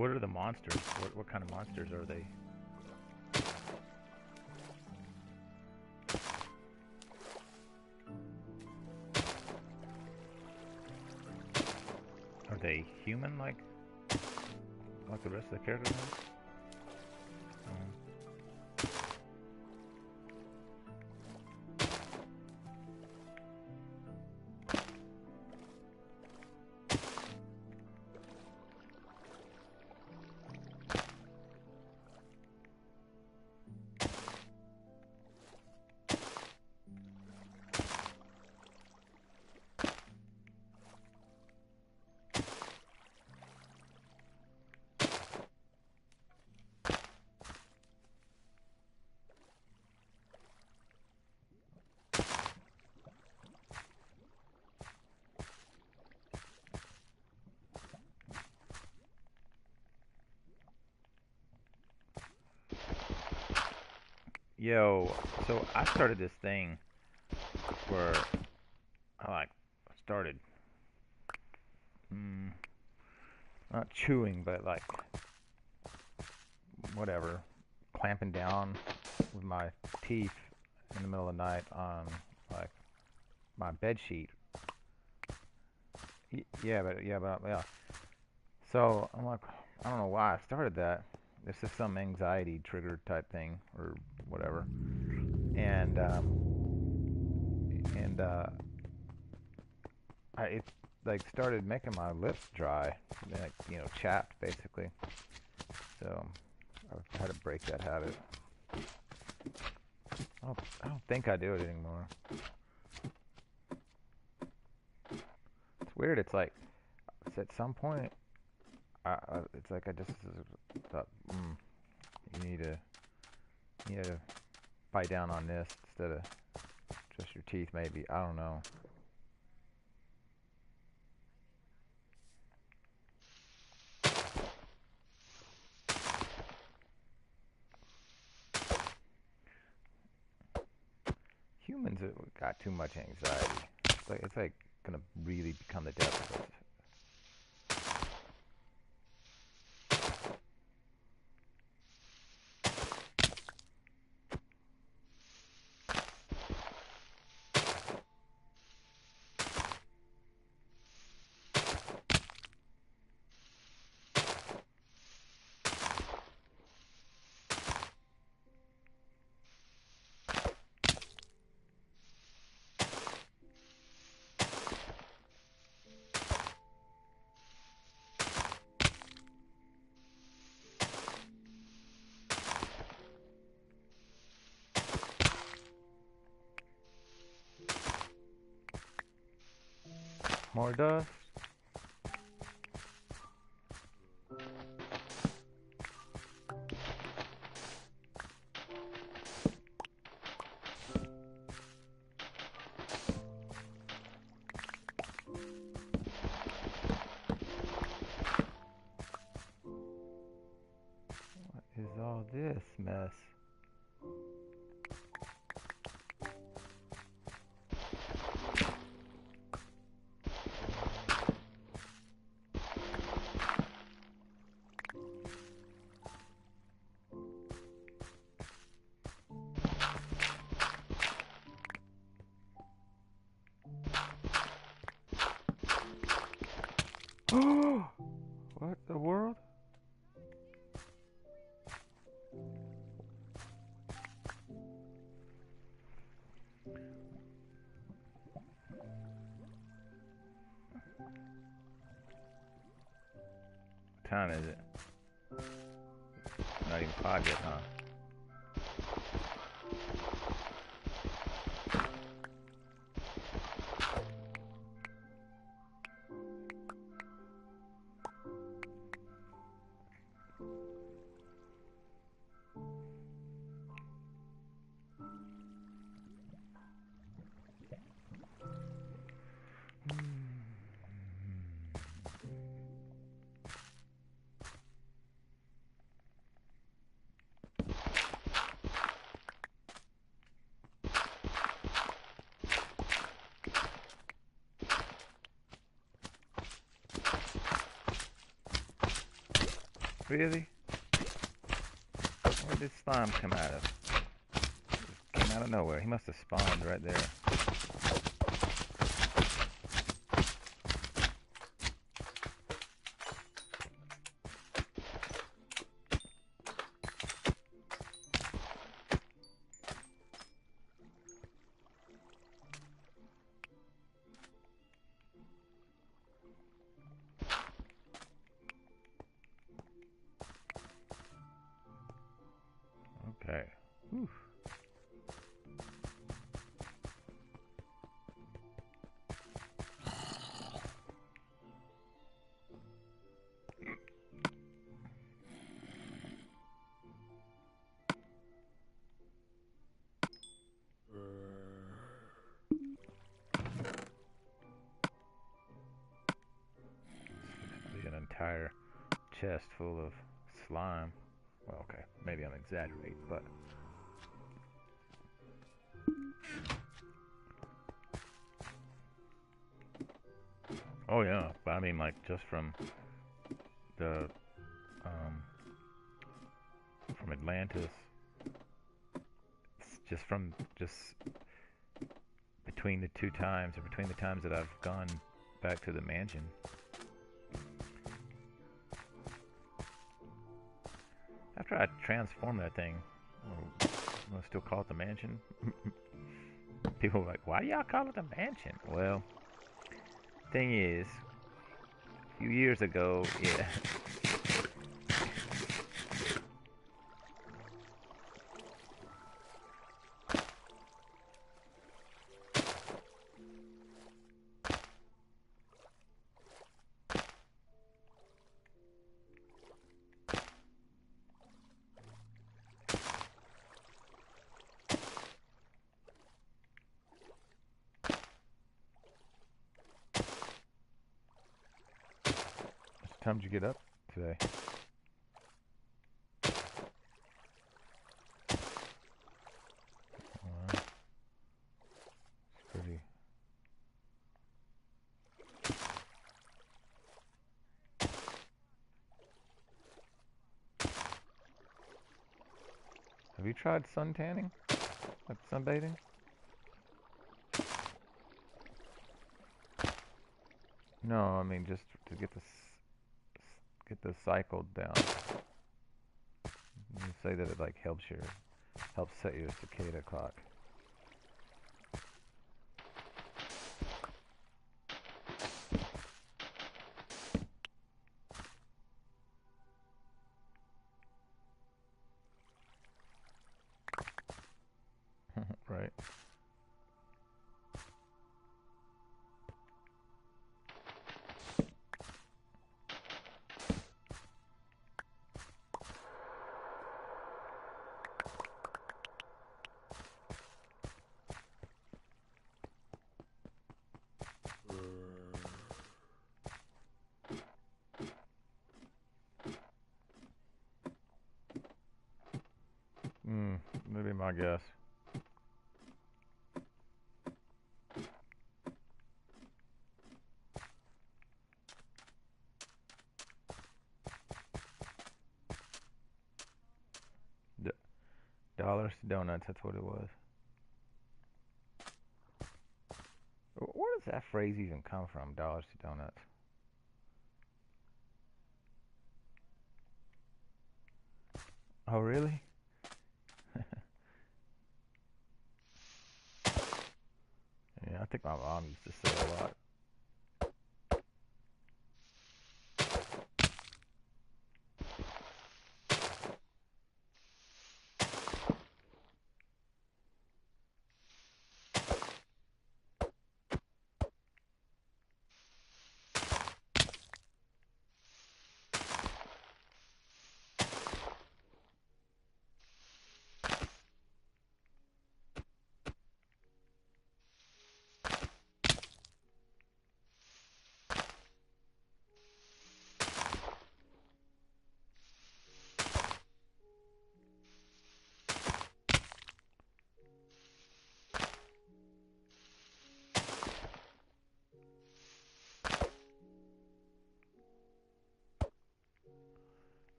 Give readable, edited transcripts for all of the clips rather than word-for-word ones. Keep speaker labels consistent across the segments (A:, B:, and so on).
A: What are the monsters? What kind of monsters are they? Are they human like the rest of the characters? Yo, so I started this thing where I started mm, not chewing, but like whatever, clamping down with my teeth in the middle of the night on like my bed sheet. Yeah. So I'm like, I don't know why I started that. This is some anxiety trigger type thing or whatever, and and it like started making my lips dry, like chapped basically. So I had to break that habit. I don't think I do it anymore. It's weird. It's like at some point, it's like I just thought, you need to bite down on this instead of just your teeth. Maybe I don't know. Humans have got too much anxiety. It's like gonna really become the death of us. More dust. What is all this mess? Oh, what the world? What time is it? Not even 5 yet, huh? Really? Where did slime come out of? Just came out of nowhere. He must have spawned right there. Okay. Whew. Be an entire chest full of slime. Well, okay, maybe I'm exaggerating, but oh yeah, but I mean like just the um from Atlantis, just between the two times or between the times that I've gone back to the mansion. After I transform that thing, I'm gonna still call it the mansion. People are like, why do y'all call it the mansion? Well, thing is, a few years ago, yeah. What time did you get up today? Wow, it's pretty. Have you tried sun tanning? Like sunbathing? No, I mean just to get the cycle down. You say that it like helps set your cicada clock. Right. Maybe my guess. D dollars to donuts, that's what it was. Where does that phrase even come from, dollars to donuts? Oh, really? Yeah, I think my mom used to say a lot.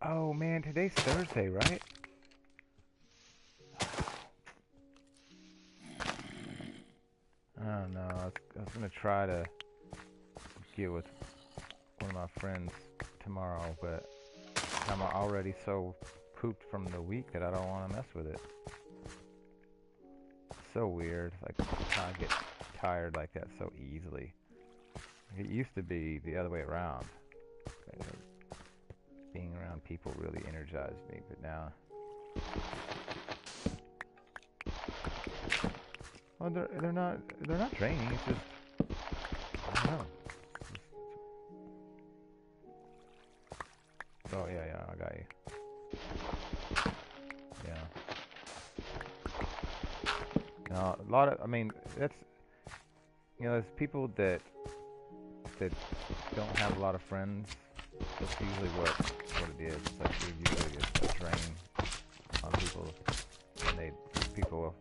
A: Oh man, today's Thursday, right? I don't know. I was gonna try to get with one of my friends tomorrow, but I'm already so pooped from the week that I don't want to mess with it. So weird. Like, I get tired like that so easily. It used to be the other way around. Being around people really energized me, but now, well, they're not draining. It's just, I don't know. Oh yeah, I got you. Yeah. No, a lot of, I mean, that's, there's people that don't have a lot of friends. That's usually what it is. It's like usually a drain on people, and people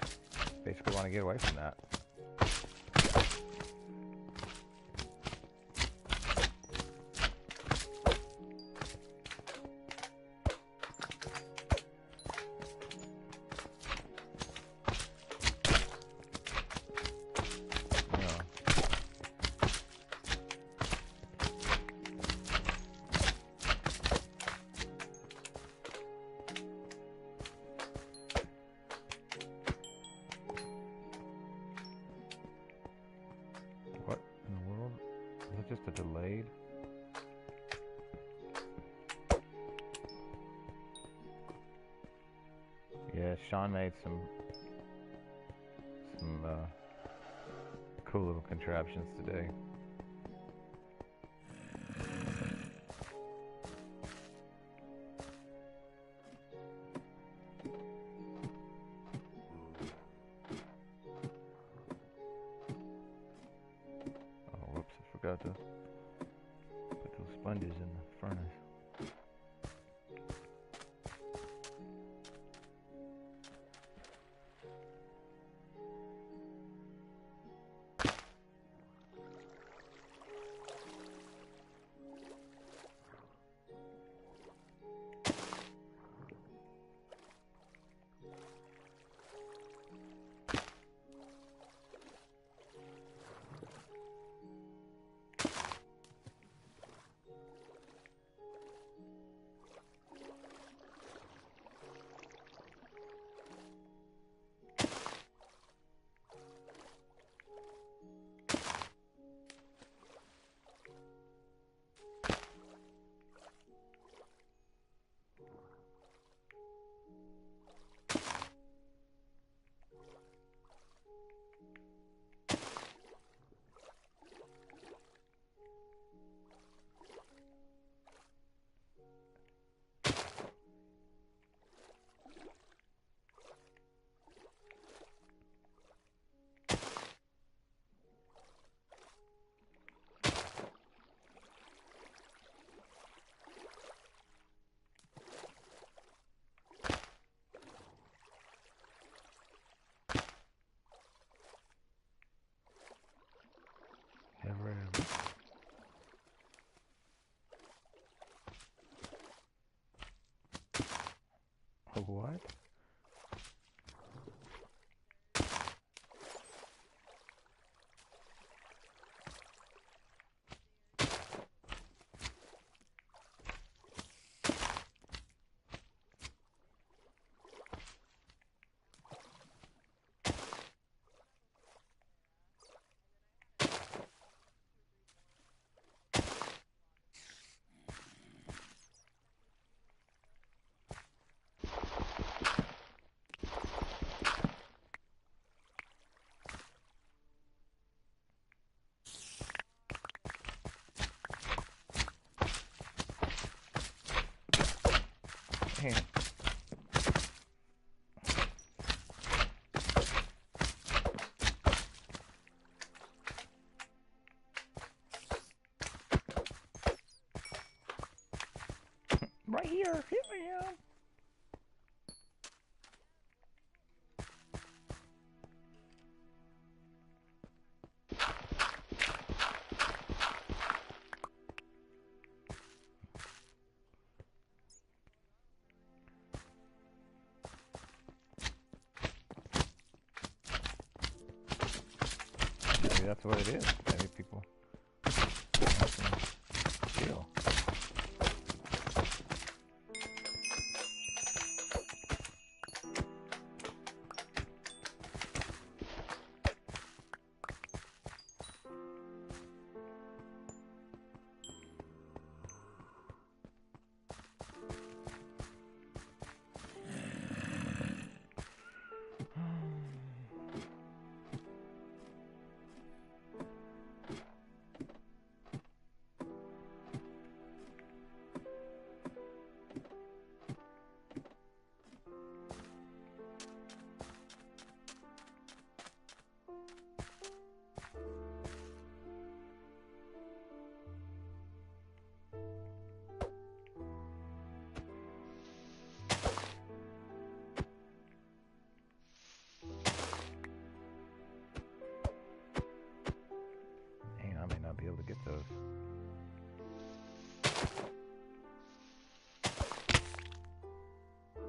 A: basically want to get away from that. What in the world? Is it just a delayed? Yeah, Sean made some cool little contraptions today. Oh, whoops, I forgot to put those sponges in the furnace. Never am. What? Damn. Right here. Here I am. that's what it is. Maybe people have some skill. Dang, I may not be able to get those.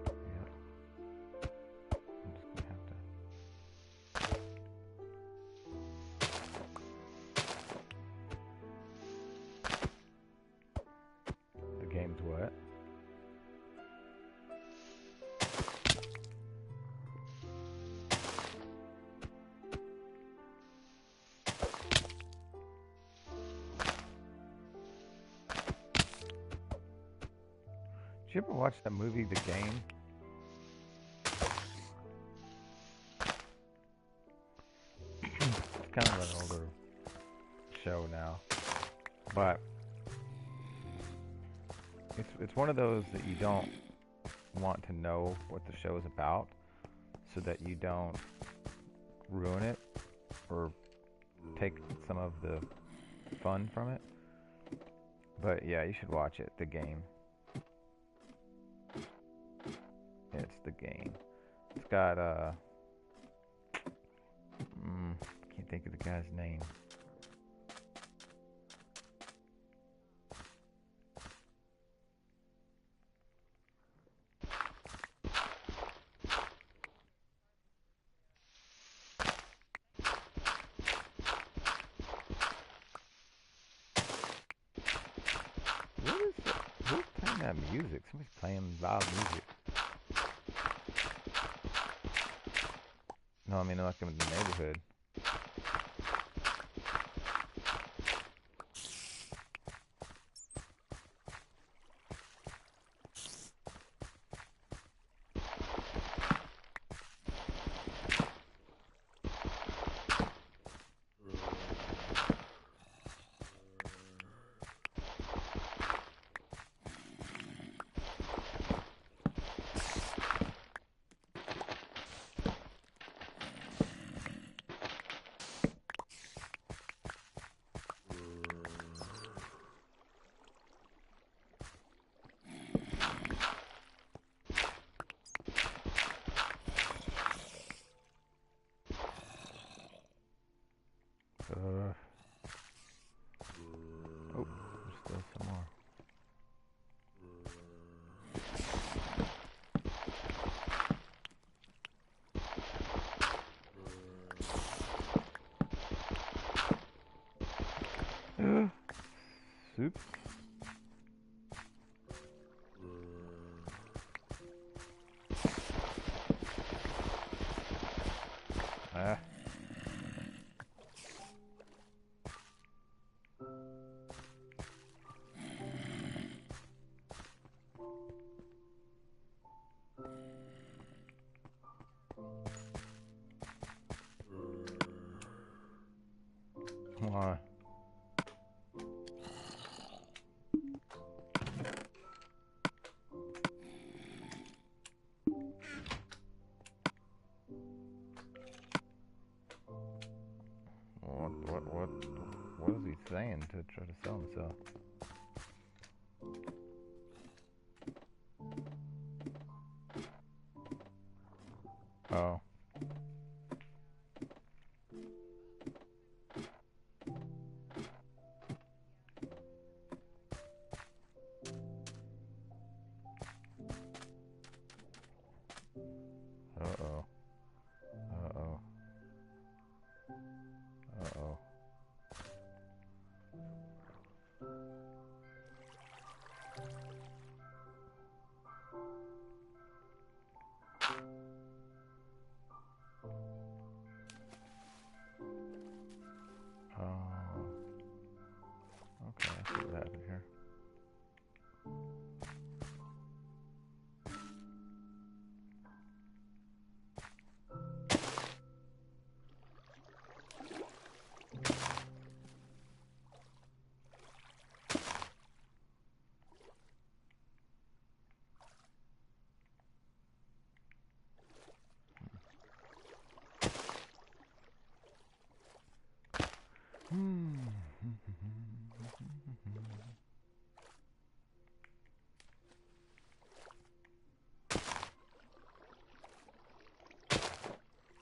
A: Yep. I'm just gonna have to. The game's what? Did you ever watch that movie, The Game? It's kind of an older show now, but it's one of those that you don't want to know what the show is about, so that you don't ruin it or take some of the fun from it. But yeah, you should watch it, The Game. It's The Game. It's got can't think of the guy's name. Who's playing that music? Somebody's playing loud music. No, I mean like in the neighborhood. Oh, there's still some more. Soup. Ah. Why? What is he saying to try to sell himself? Oh. Uh-oh. Uh-oh. Uh-oh.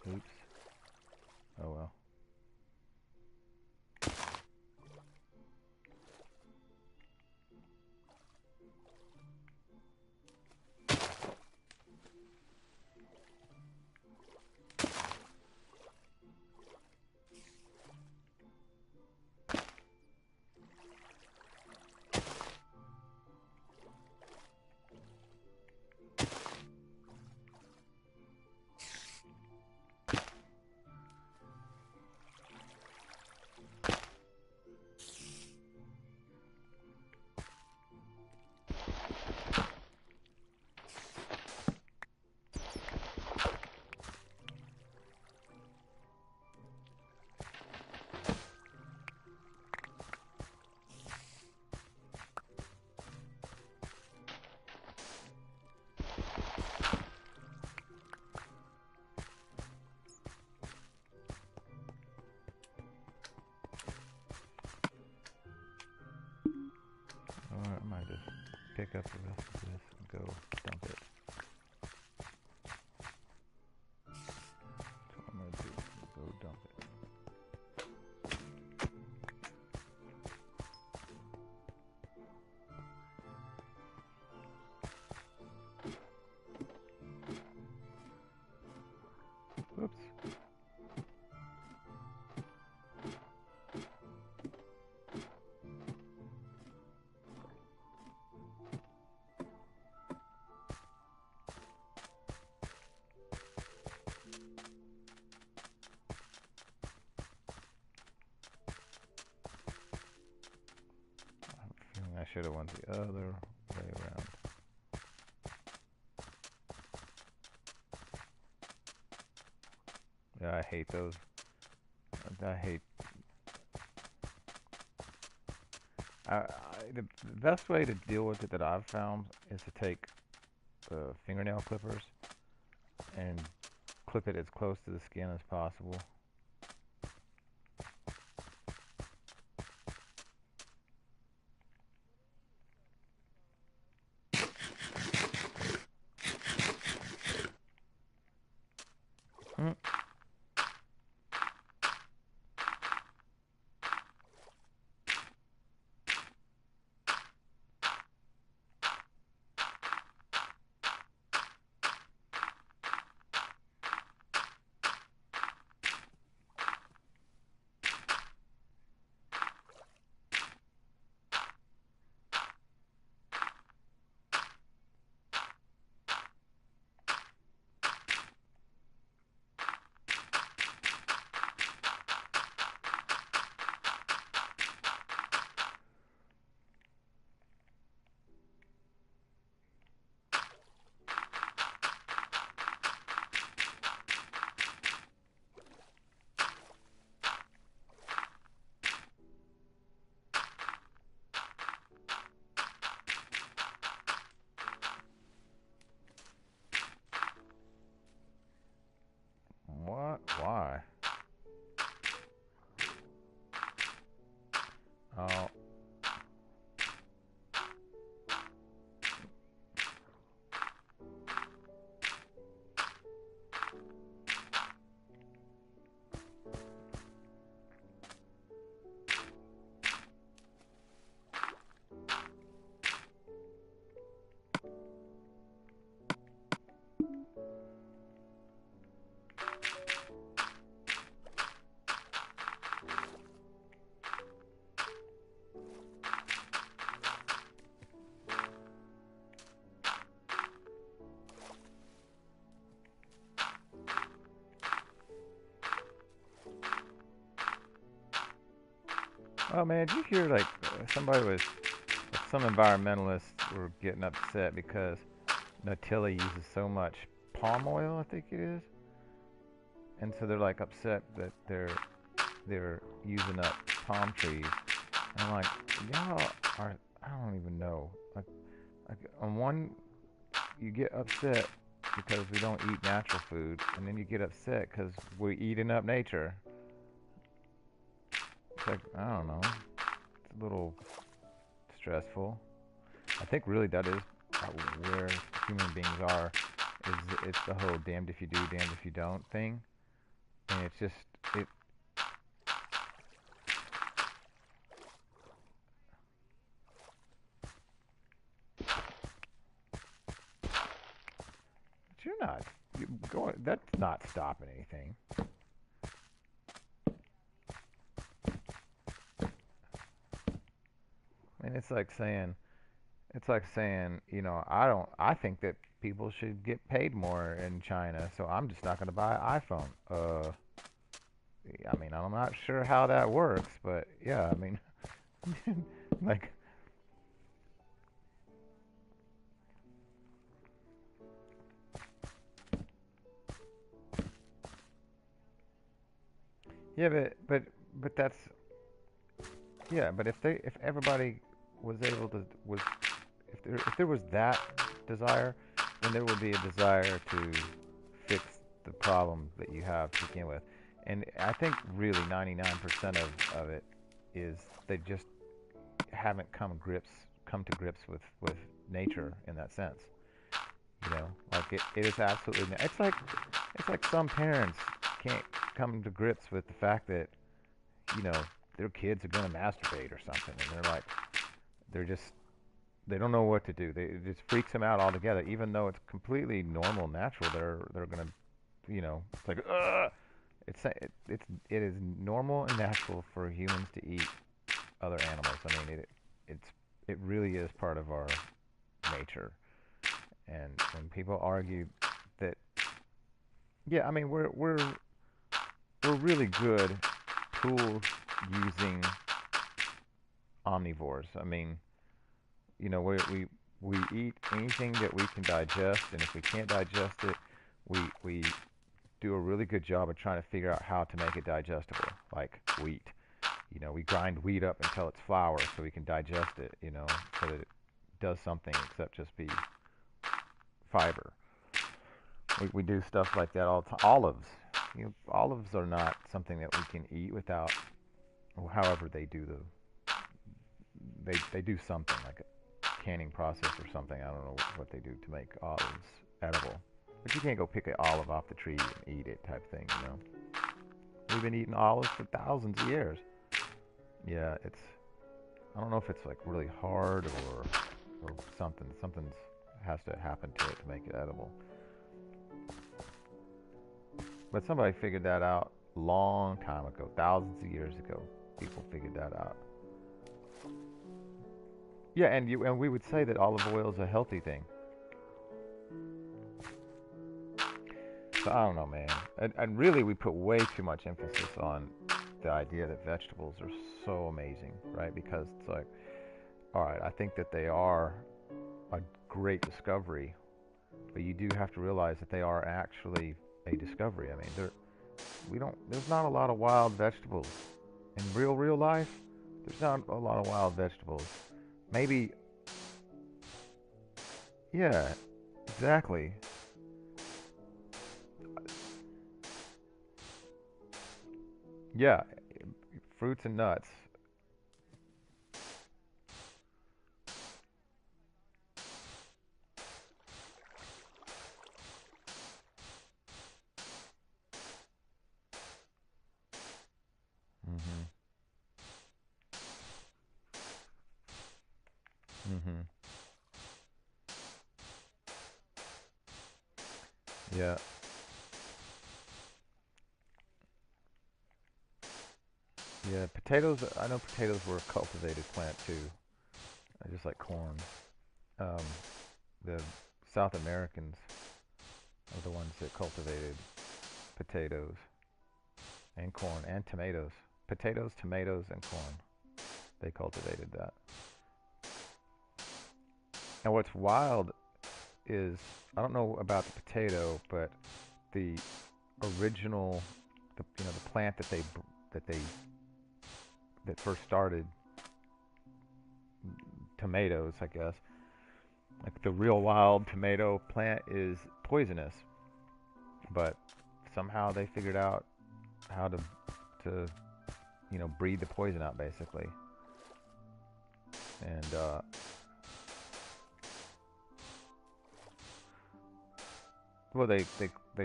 A: Oops. Oh well. Alright, I might just pick up the rest of this and go dump it. That's what I'm gonna do. Go dump it. Whoops. I should have went the other way around. Yeah, I hate those. I hate. The best way to deal with it that I've found is to take fingernail clippers and clip it as close to the skin as possible. What? Why? Oh. Oh man, did you hear like some environmentalists were getting upset because Nutella uses so much palm oil, I think it is, and so they're like upset that they're using up palm trees. And I'm like, y'all are, I don't even know. Like on one, you get upset because we don't eat natural food, and then you get upset because we're eating up nature. like, I don't know, it's a little stressful. I think really that is where human beings are. Is it's the whole damned if you do, damned if you don't thing, and it's just it. But you're not you going. That's not stopping anything. And it's like saying, you know, I don't. I think that people should get paid more in China, so I'm just not going to buy an iPhone. I mean, I'm not sure how that works, but yeah, I mean, like, yeah, but that's yeah, but if everybody was able to was if there was that desire, then there would be a desire to fix the problem that you have to begin with. And I think really 99% of it is they just haven't come to grips with nature in that sense. You know, like it is absolutely. It's like some parents can't come to grips with the fact that you know their kids are going to masturbate or something, and they're just they don't know what to do. It just freaks them out altogether, even though it's completely normal, natural. They're going to it's like it is normal and natural for humans to eat other animals. I mean it's it really is part of our nature. And when people argue that, yeah, I mean we're really good tool using omnivores. I mean, you know, we eat anything that we can digest, and if we can't digest it, we do a really good job of trying to figure out how to make it digestible, like wheat. You know, we grind wheat up until it's flour so we can digest it, you know, so that it does something except just be fiber. We do stuff like that all the time. Olives. You know, olives are not something that we can eat without, however they do they do something like a canning process or something. I don't know what they do to make olives edible. But you can't go pick an olive off the tree and eat it type thing, you know. We've been eating olives for thousands of years. Yeah, it's I don't know if it's like really hard or something. Something's has to happen to it to make it edible. But somebody figured that out long time ago, thousands of years ago. People figured that out. Yeah, and we would say that olive oil is a healthy thing. So I don't know, man. And really, we put way too much emphasis on the idea that vegetables are so amazing, right? Because it's like, all right, I think that they are a great discovery, but you do have to realize that they are actually a discovery. I mean, there's not a lot of wild vegetables in real life. There's not a lot of wild vegetables. Maybe, yeah, exactly. Yeah, fruits and nuts. Mhm. Mhm. Yeah. Yeah. Potatoes. I know potatoes were a cultivated plant too, just like corn. Um, the South Americans are the ones that cultivated potatoes and corn and tomatoes. Potatoes, tomatoes, and corn. They cultivated that. And what's wild is I don't know about the potato, but the original, the plant that they that first started tomatoes, I guess. Like the real wild tomato plant is poisonous, but somehow they figured out how to breed the poison out basically. And well, they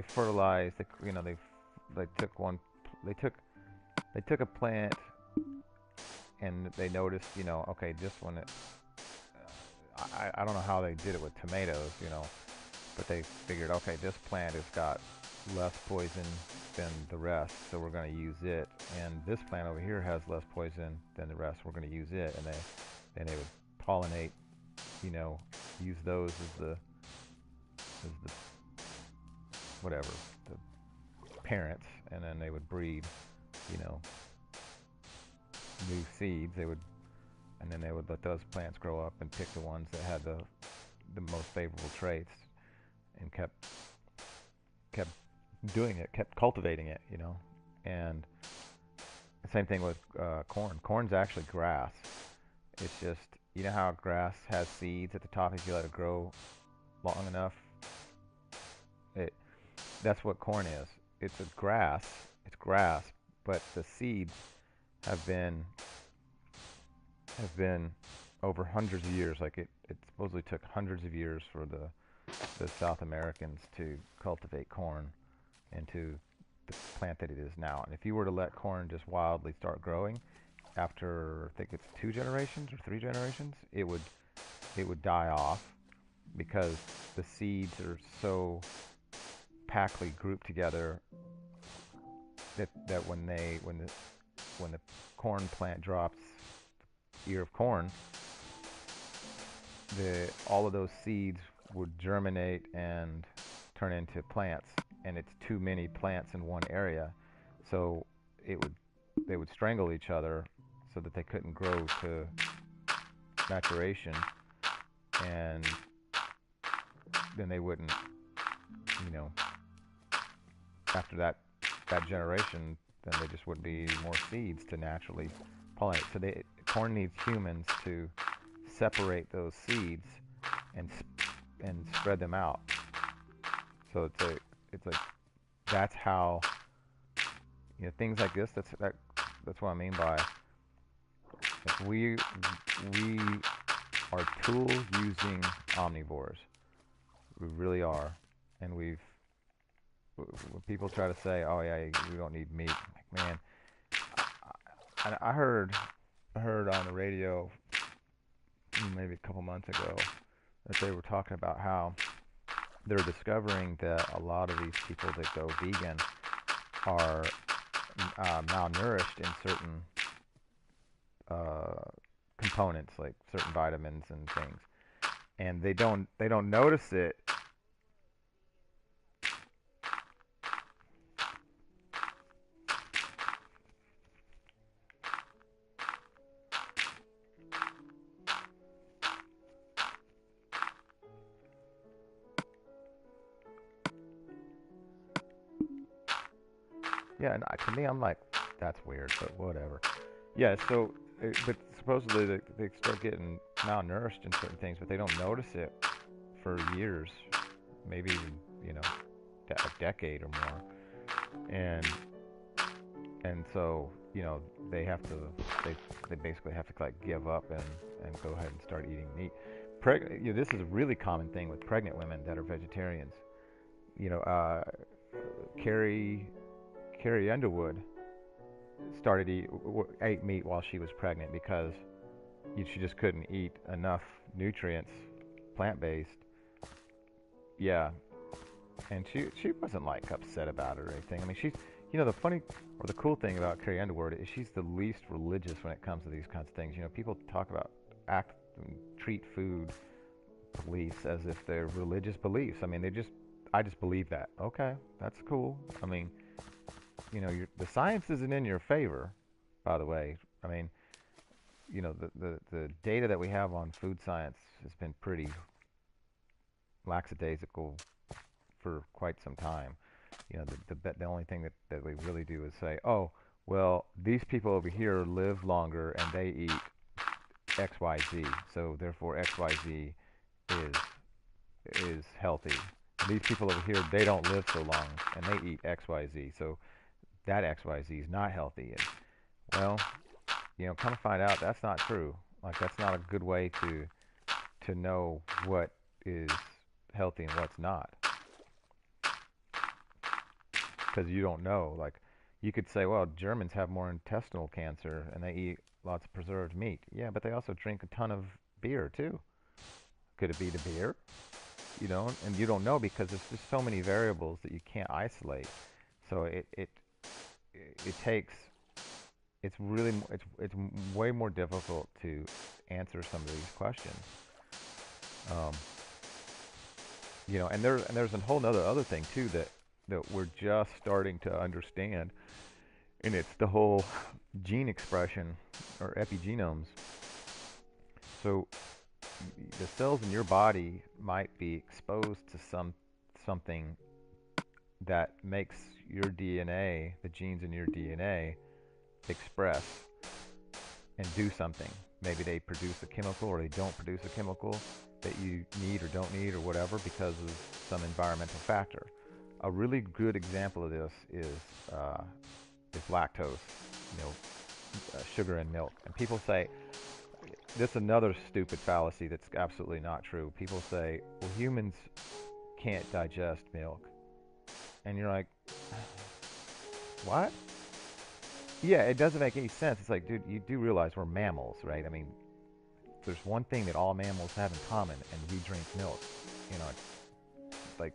A: fertilized. They took one. They took they took a plant and they noticed, okay, this one. I don't know how they did it with tomatoes, but they figured, okay, this plant has got less poison than the rest, so we're going to use it. And this plant over here has less poison than the rest, we're going to use it. And they would pollinate, use those as the whatever, the parents, and then they would breed, new seeds. And then they would let those plants grow up and pick the ones that had the most favorable traits, and kept doing it, kept cultivating it, And the same thing with corn. Corn's actually grass. It's just, how grass has seeds at the top if you let it grow long enough. That's what corn is. It's a grass. It's grass, but the seeds have been over hundreds of years. Like it supposedly took hundreds of years for the South Americans to cultivate corn into the plant that it is now. And if you were to let corn just wildly start growing, after I think it's 2 generations or 3 generations, it would die off, because the seeds are so packly grouped together that when the corn plant drops ear of corn, all of those seeds would germinate and turn into plants, and it's too many plants in one area, so they would strangle each other so that they couldn't grow to maturation, and then they wouldn't, after that generation, then there just wouldn't be more seeds to naturally pollinate. So corn needs humans to separate those seeds and spread them out. So it's like that's how, things like this. That's what I mean by, we are tool using omnivores. We really are. And when people try to say, oh yeah, we don't need meat, I'm like, man, I heard on the radio maybe a couple months ago that they were talking about how they're discovering that a lot of these people that go vegan are malnourished in certain components, like certain vitamins and things, and they don't notice it. Yeah, and to me, I'm like, that's weird, but whatever. Yeah, so, but supposedly they start getting malnourished in certain things, but they don't notice it for years, maybe even, a decade or more. And so, they have to, they basically have to like give up and go ahead and start eating meat. This is a really common thing with pregnant women that are vegetarians. Carrie Underwood ate meat while she was pregnant because she just couldn't eat enough nutrients, plant-based. Yeah, and she wasn't like upset about it or anything. I mean, she's, the funny or the cool thing about Carrie Underwood is she's the least religious when it comes to these kinds of things. People talk about treat food beliefs as if they're religious beliefs. I mean, I just believe that. Okay, that's cool. I mean, the science isn't in your favor, by the way. I mean, the data that we have on food science has been pretty lackadaisical for quite some time. The only thing that we really do is say, oh, well, these people over here live longer and they eat XYZ, so therefore XYZ is healthy. These people over here, they don't live so long and they eat XYZ, so that XYZ is not healthy. Well, come to find out, that's not true. Like, that's not a good way to know what is healthy and what's not, because you don't know. Like, you could say, well, Germans have more intestinal cancer and they eat lots of preserved meat. Yeah, but they also drink a ton of beer too. Could it be the beer? And you don't know because there's just so many variables that you can't isolate. So it takes it's really it's way more difficult to answer some of these questions. Um, and there's a whole nother other thing too that we're just starting to understand, and it's the whole gene expression or epigenomes. So the cells in your body might be exposed to something that makes your DNA, the genes in your DNA, express and do something. Maybe they produce a chemical or they don't produce a chemical that you need or don't need or whatever because of some environmental factor. A really good example of this is lactose, sugar in milk. And people say, this is another stupid fallacy that's absolutely not true. People say, well, humans can't digest milk. And you're like, what? Yeah, it doesn't make any sense. It's like, dude, you do realize we're mammals, right? I mean, there's one thing that all mammals have in common, and we drink milk. It's like,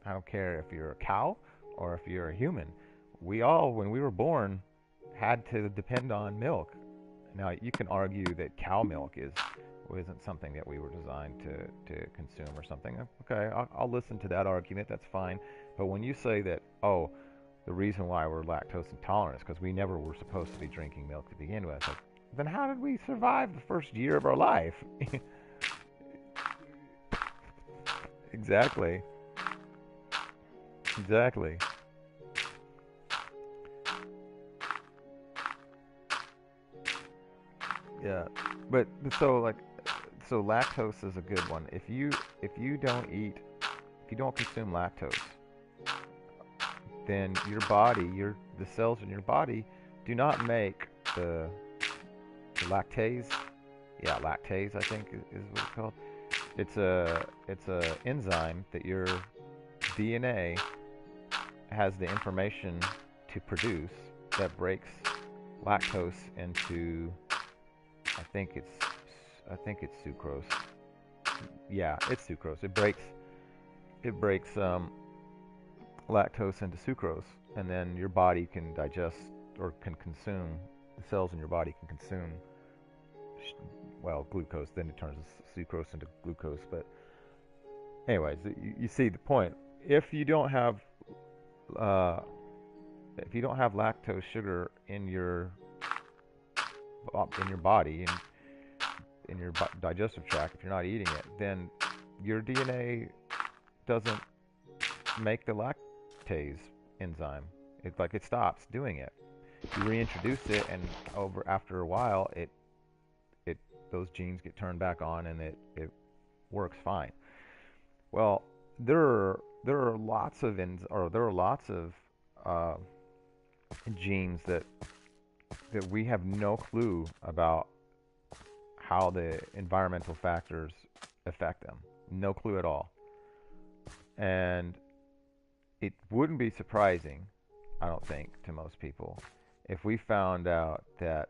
A: I don't care if you're a cow or if you're a human. We all, when we were born, had to depend on milk. Now, you can argue that cow milk isn't something that we were designed to consume or something. Okay, I'll listen to that argument. That's fine. But when you say that, oh, the reason why we're lactose intolerant is because we never were supposed to be drinking milk to begin with, like, then how did we survive the first year of our life? Exactly. Exactly. Yeah. But so lactose is a good one. If you don't eat if you don't consume lactose, then your body, the cells in your body do not make the lactase. Yeah, lactase I think is what it's called. It's a enzyme that your DNA has the information to produce that breaks lactose into I think it's I think it's sucrose. Yeah, it's sucrose. It breaks lactose into sucrose, and then your body can digest or can consume. The cells in your body can consume glucose. Then it turns sucrose into glucose. But anyways, you see the point. If you don't have uh, if you don't have lactose sugar in your body in your digestive tract, if you're not eating it, then your DNA doesn't make the lactase enzyme. It stops doing it. You reintroduce it, and after a while, it those genes get turned back on, and it works fine. Well, there are lots of uh, genes that we have no clue about how the environmental factors affect them. No clue at all. And it wouldn't be surprising, I don't think, to most people, if we found out that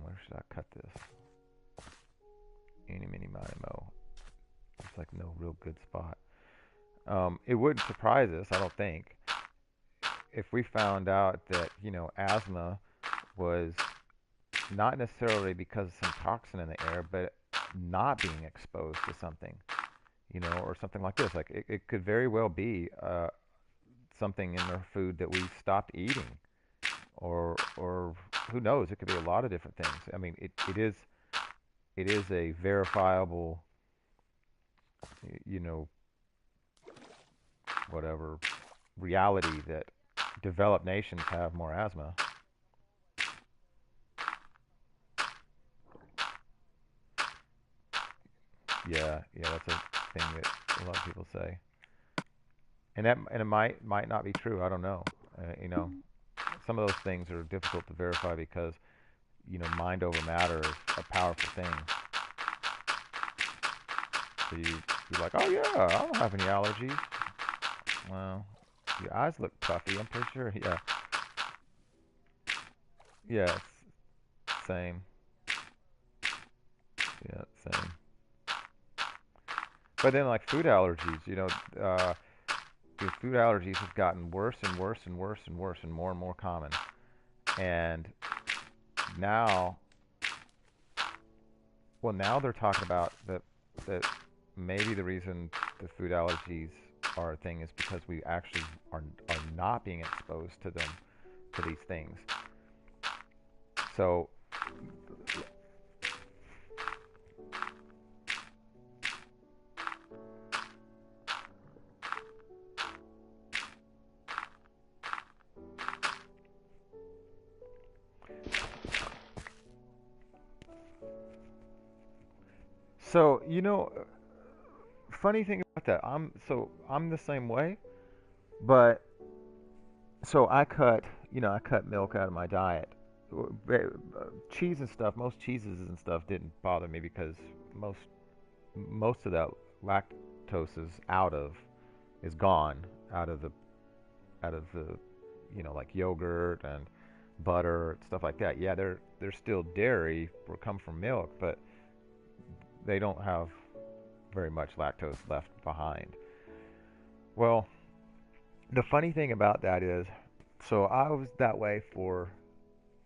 A: where should I cut this? Eeny, meeny, miny, mo. It's like no real good spot. It wouldn't surprise us, I don't think, if we found out that asthma was not necessarily because of some toxin in the air, but not being exposed to something, or something like this. Like it could very well be something in their food that we stopped eating, or who knows? It could be a lot of different things. I mean, it is a verifiable, you know, whatever reality that developed nations have more asthma. Yeah, that's a thing that a lot of people say, and it might not be true. I don't know. You know, some of those things are difficult to verify because, mind over matter is a powerful thing. So you're like, oh yeah, I don't have any allergies. Well, your eyes look puffy. I'm pretty sure. Yeah, yeah, same. Yeah, same. But then like food allergies, the food allergies have gotten worse and worse and worse and worse and more common. And now, well, now they're talking about that maybe the reason the food allergies are a thing is because we actually are not being exposed to these things. So so funny thing about that, I'm the same way, but so I cut milk out of my diet. Cheese and stuff, most cheeses and stuff didn't bother me because most most of that lactose is gone out of the like yogurt and butter stuff like that. Yeah, they're still dairy or come from milk, but they don't have very much lactose left behind. Well, the funny thing about that is, so I was that way for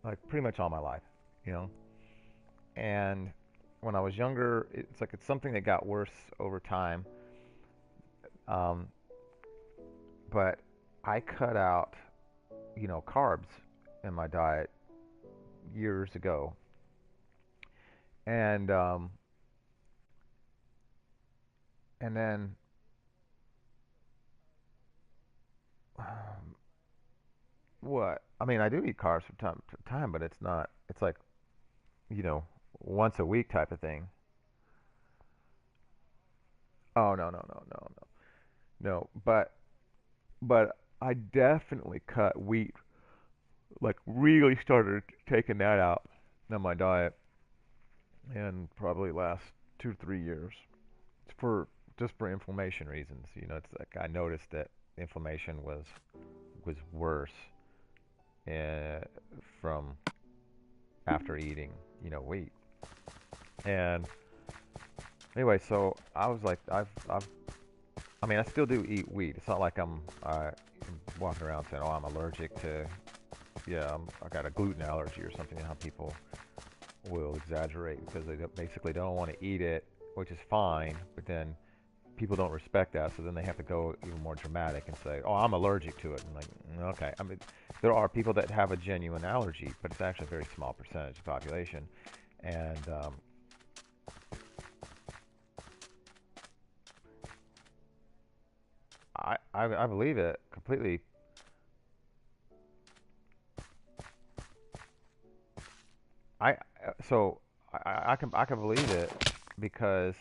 A: like pretty much all my life, you know. And when I was younger, it's something that got worse over time. Um, but I cut out, carbs in my diet years ago, and and then what? I mean, I do eat carbs from time to time, but it's not. It's like you know, once a week type of thing. Oh no no no no no no. But I definitely cut wheat. Like really started taking that out in my diet, in probably last 2 3 years for just for inflammation reasons. It's like I noticed that inflammation was worse uh, from after eating wheat. And anyway, so I was like, I mean, I still do eat wheat. It's not like I'm walking around saying, oh, I'm allergic to, yeah, I got a gluten allergy or something. How people will exaggerate because they basically don't want to eat it, which is fine. But then people don't respect that, so then they have to go even more dramatic and say, "Oh, I'm allergic to it." And like, okay, I mean, there are people that have a genuine allergy, but it's actually a very small percentage of the population, and I believe it completely. I so I can believe it because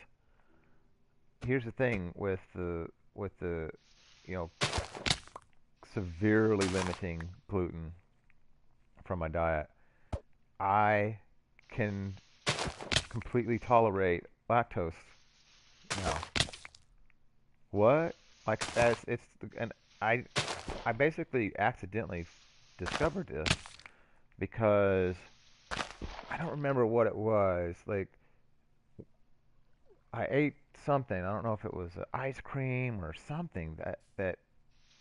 A: here's the thing with the you know severely limiting gluten from my diet. I can completely tolerate lactose now. What? Like that's it's and I I basically accidentally discovered this because I don't remember what it was. Like I ate something. I don't know if it was ice cream or something that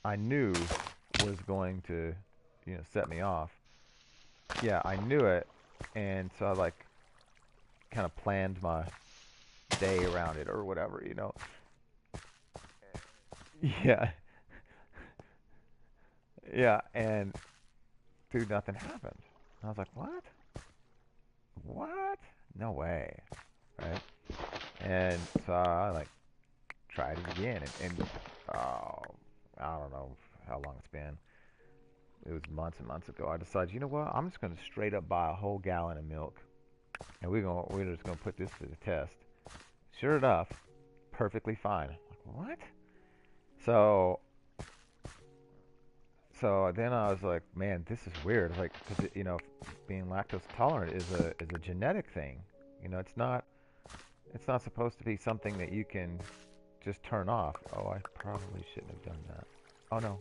A: I knew was going to set me off. Yeah, I knew it, and so I like kind of planned my day around it or whatever. Yeah, yeah, and dude, nothing happened. I was like, what? What? No way, right? And so I like tried it again, and oh, I don't know how long it's been. It was months and months ago. I decided, you know what? I'm just gonna straight up buy a whole gallon of milk, and we're just gonna put this to the test. Sure enough, perfectly fine. Like, what? So So then I was like, man, this is weird. Like, because you know, being lactose tolerant is a genetic thing. You know, it's not supposed to be something that you can just turn off. Oh, I probably shouldn't have done that. Oh no,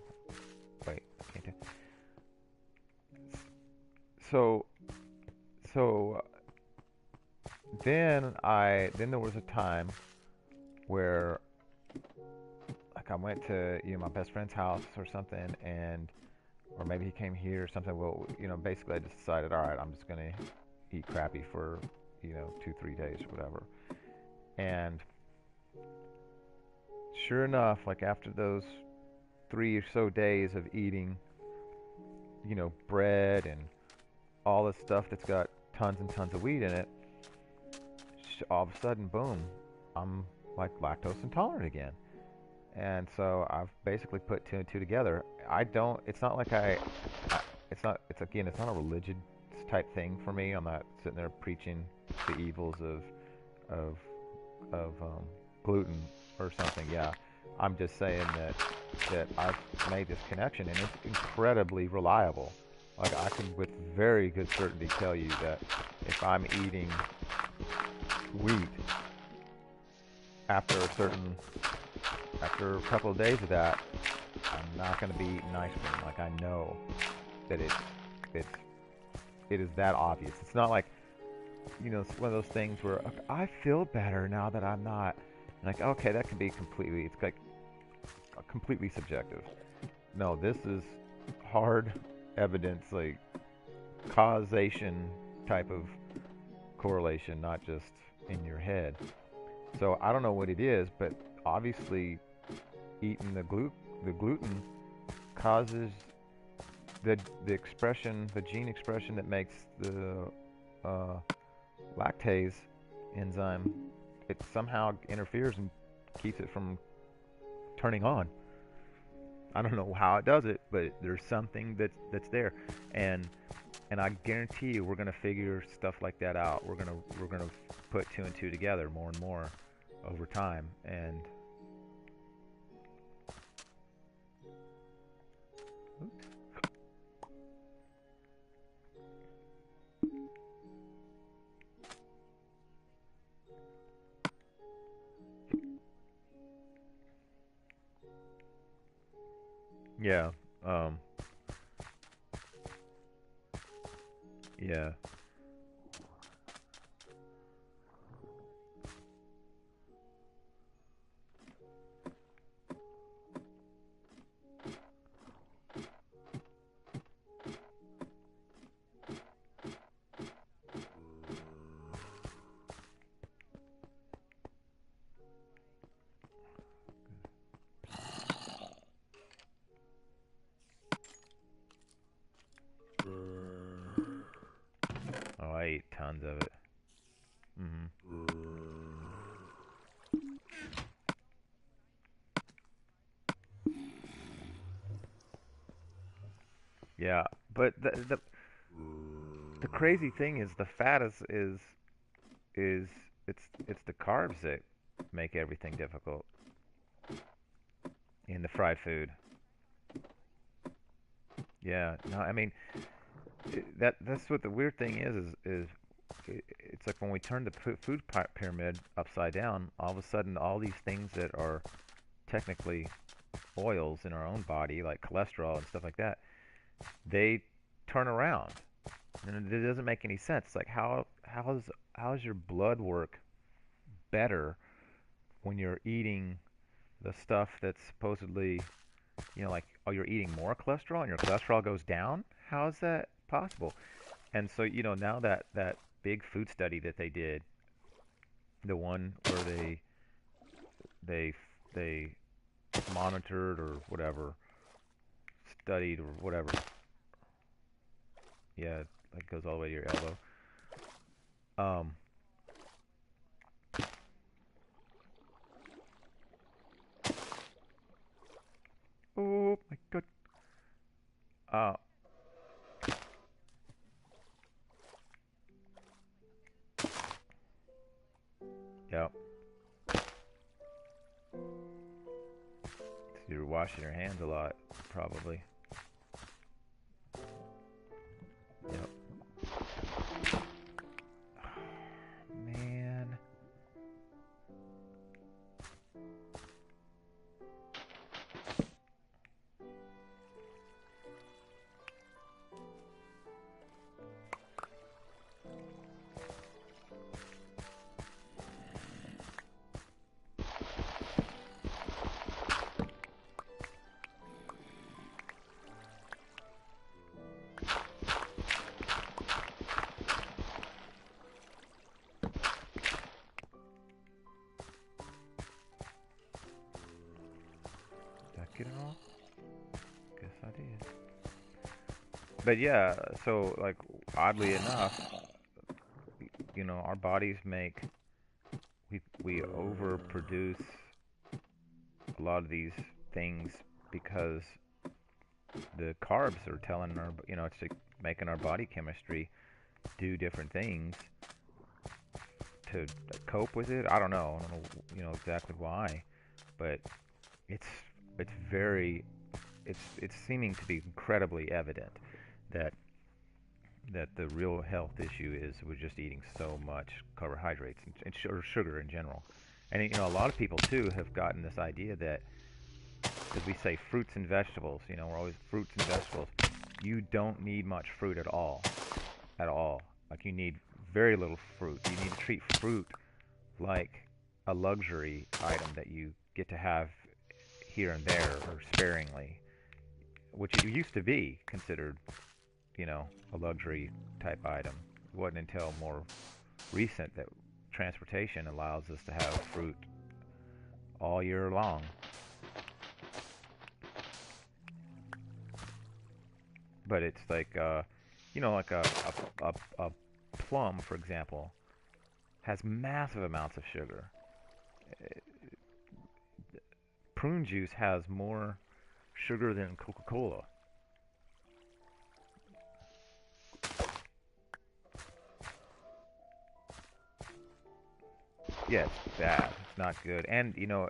A: wait, I can't do. So so then there was a time where like I went to my best friend's house or something, and or maybe he came here or something. Well, basically I just decided, all right, I'm just gonna eat crappy for 2 3 days or whatever. And sure enough, like after those 3 or so days of eating, bread and all this stuff that's got tons and tons of wheat in it, all of a sudden, boom, I'm like lactose intolerant again. And so I've basically put two and two together. I don't. It's not like it's not. It's again. It's not a religious type thing for me. I'm not sitting there preaching the evils of of gluten or something. Yeah, I'm just saying that I've made this connection, and it's incredibly reliable. Like I can with very good certainty tell you that if I'm eating wheat after a certain after a couple of days of that, I'm not going to be eating ice cream. Like I know that it's it is that obvious. It's not like it's one of those things where okay, I feel better now that I'm not. Like okay, that can be completely. It's like completely subjective. No, this is hard evidence, like causation type of correlation, not just in your head. So I don't know what it is, but obviously eating the gluten causes the expression, the gene expression that makes the uh, lactase enzyme. It somehow interferes and keeps it from turning on. I don't know how it does it, but there's something that's there, and I guarantee you we're gonna figure stuff like that out. We're gonna put two and two together more and more over time, and yeah, um, yeah, oh, I eat tons of it. Hmm. Yeah, but the crazy thing is the fat is it's the carbs that make everything difficult in the fried food. Yeah, no, I mean that's what the weird thing is it's like when we turn the food pyramid upside down, all of a sudden all these things that are technically oils in our own body, like cholesterol and stuff like that, they turn around, and it doesn't make any sense. Like how's your blood work better when you're eating the stuff that's supposedly, like, oh, you're eating more cholesterol and your cholesterol goes down? How is that possible? And so, now that big food study that they did, the one where they they monitored or whatever, studied or whatever. Yeah, it goes all the way to your elbow. Um, oh my god. Uh, yeah. So you're washing your hands a lot, probably. get it off? Guess I did. But yeah, so like oddly enough, our bodies we overproduce a lot of these things because the carbs are telling it's like making our body chemistry do different things to cope with it. I don't know, exactly why, but it's it's very it's seeming to be incredibly evident that the real health issue is we're just eating so much carbohydrates and sugar in general. And a lot of people too have gotten this idea that, as we say, fruits and vegetables. We're always fruits and vegetables. You don't need much fruit at all, at all. Like you need very little fruit. You need to treat fruit like a luxury item that you get to have here and there or sparingly, which it used to be considered, a luxury type item. It wasn't until more recent that transportation allows us to have fruit all year long. But it's like, like a plum, for example, has massive amounts of sugar. Prune juice has more sugar than Coca-Cola. Yeah, it's bad. It's not good. And, yeah.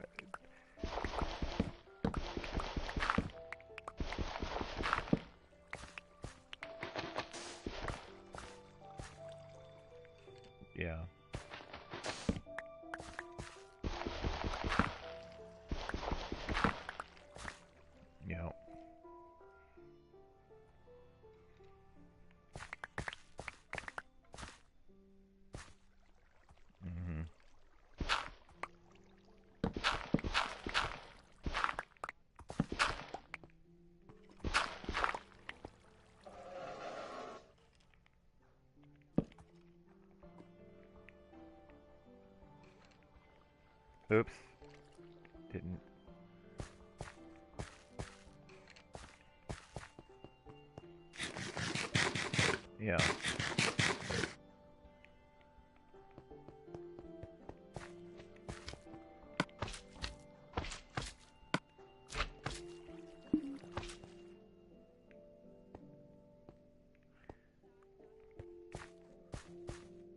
A: Yeah. Mm-hmm. Oops. Didn't. Yeah.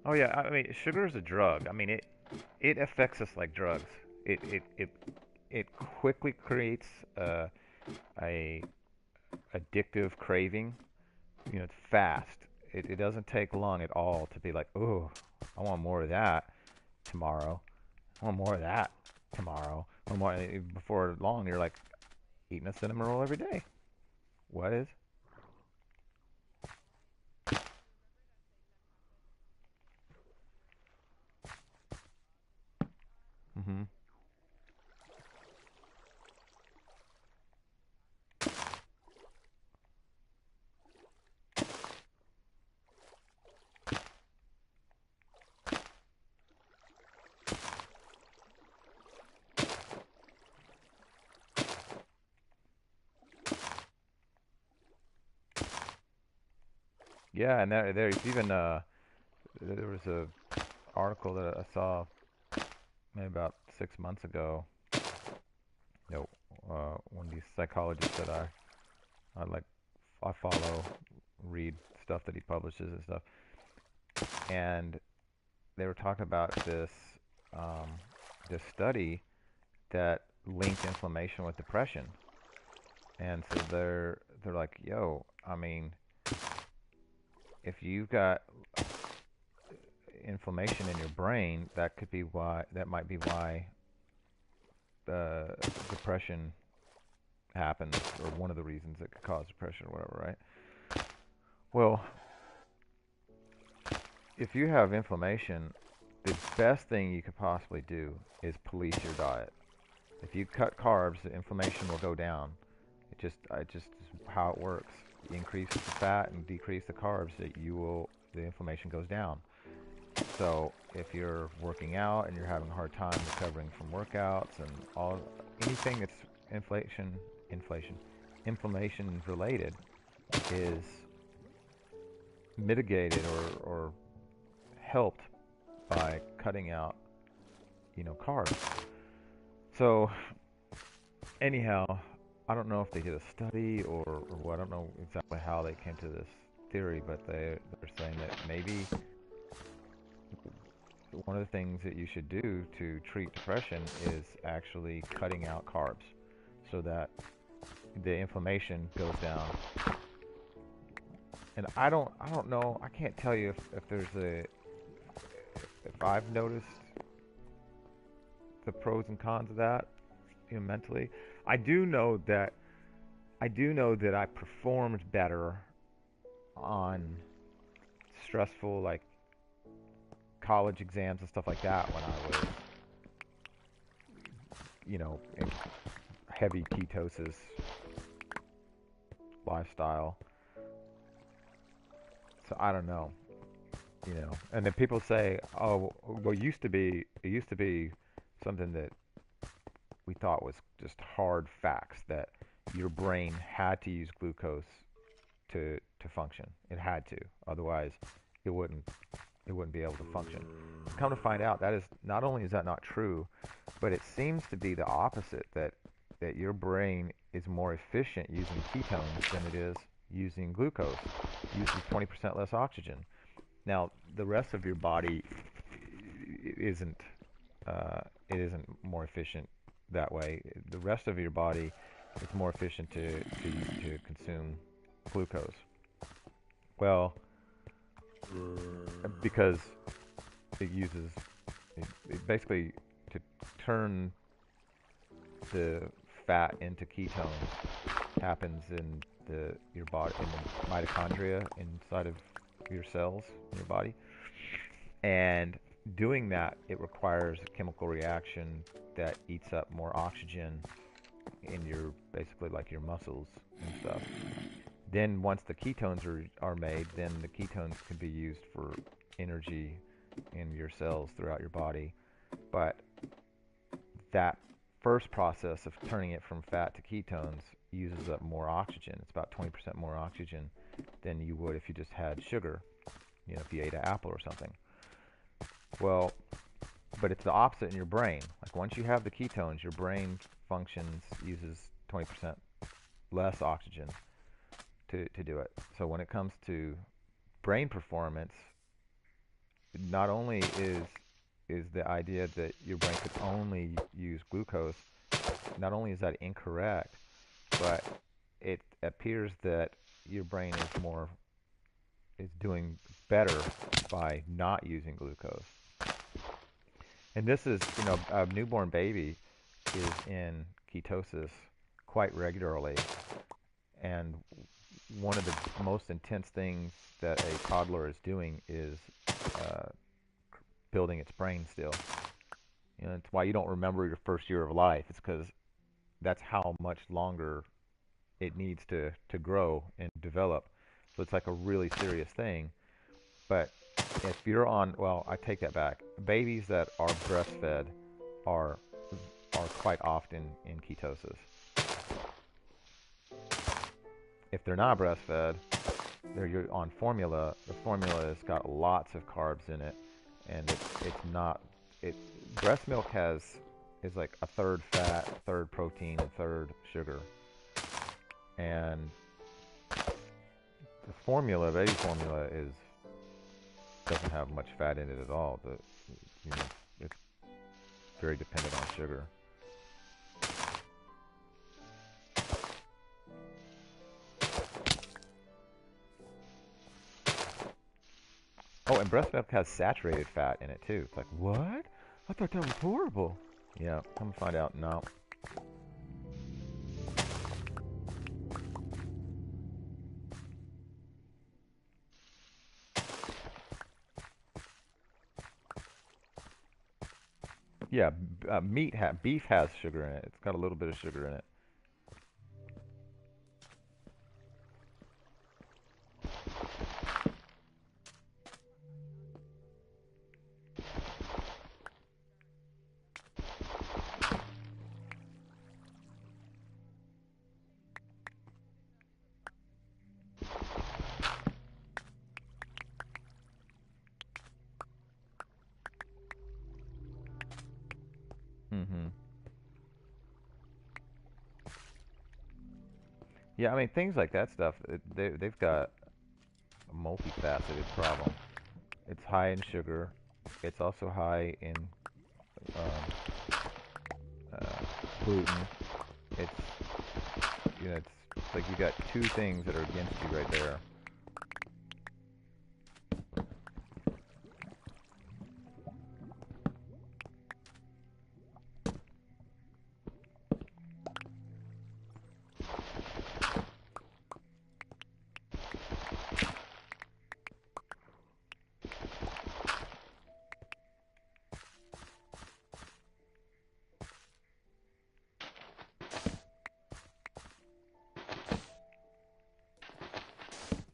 A: Oh yeah. I mean, sugar is a drug. I mean, it affects us like drugs. It quickly creates a addictive craving. It's fast. It doesn't take long at all to be like, oh, I want more of that tomorrow. I want more of that tomorrow. I want more. Before long, you're like eating a cinnamon roll every day. What is? Mm-hmm. Yeah, and there's even there was a article that I saw maybe about 6 months ago. One of these psychologists that I like, I follow, read stuff that he publishes and stuff, and they were talking about um, this study that linked inflammation with depression, and so they're like, yo, I mean, if you've got inflammation in your brain, that might be why depression happens, or one of the reasons that could cause depression or whatever, right? Well, if you have inflammation, the best thing you could possibly do is police your diet. If you cut carbs, the inflammation will go down. It just is how it works. You increase the fat and decrease the carbs, the inflammation goes down. So if you're working out and you're having a hard time recovering from workouts and anything that's inflation inflammation related is mitigated or helped by cutting out, carbs. So anyhow, I don't know if they did a study or what. I don't know exactly how they came to this theory, but they're saying that maybe one of the things that you should do to treat depression is actually cutting out carbs so that the inflammation goes down. And I don't know. I can't tell you if I've noticed the pros and cons of that, mentally. I do know that I performed better on stressful, like, college exams and stuff like that when I was, in heavy ketosis lifestyle. So I don't know, And then people say, "Oh, well, it used to be something that we thought was just hard facts that your brain had to use glucose to function. It had to, otherwise it wouldn't be able to function." Come to find out, that is not only is that not true, but it seems to be the opposite, that your brain is more efficient using ketones than it is using glucose, uses 20% less oxygen. Now, the rest of your body isn't it isn't more efficient that way. The rest of your body is more efficient to consume glucose. Well, because it uses it basically to turn the fat into ketones happens in your body, in the mitochondria inside of your cells in your body, and doing that, it requires a chemical reaction that eats up more oxygen in your, basically, like, your muscles and stuff. Then once the ketones are made, then the ketones can be used for energy in your cells throughout your body. But that first process of turning it from fat to ketones uses up more oxygen. It's about 20% more oxygen than you would if you just had sugar, if you ate an apple or something. Well, but it's the opposite in your brain. Like, once you have the ketones, your brain uses 20% less oxygen to do it. So when it comes to brain performance, not only is the idea that your brain could only use glucose, not only is that incorrect, but it appears that your brain is doing better by not using glucose. And this is, a newborn baby is in ketosis quite regularly, and one of the most intense things that a toddler is doing is building its brain still. It's why you don't remember your first year of life. It's because that's how much longer it needs to grow and develop. So it's like a really serious thing. But if you're on, well, I take that back. Babies that are breastfed are quite often in ketosis. If they're not breastfed, they're on formula. The formula has got lots of carbs in it, and it's not. Breast milk is like a third fat, third protein, and third sugar. And the formula, baby formula, doesn't have much fat in it at all. It's very dependent on sugar. Oh, and breast milk has saturated fat in it too. It's like, what? I thought that was horrible. Yeah, come find out. No. Yeah, beef has sugar in it. It's got a little bit of sugar in it. Mm-hmm. Yeah, I mean things like that stuff. They've got a multifaceted problem. It's high in sugar. It's also high in um, gluten. It's it's like you got two things that are against you right there.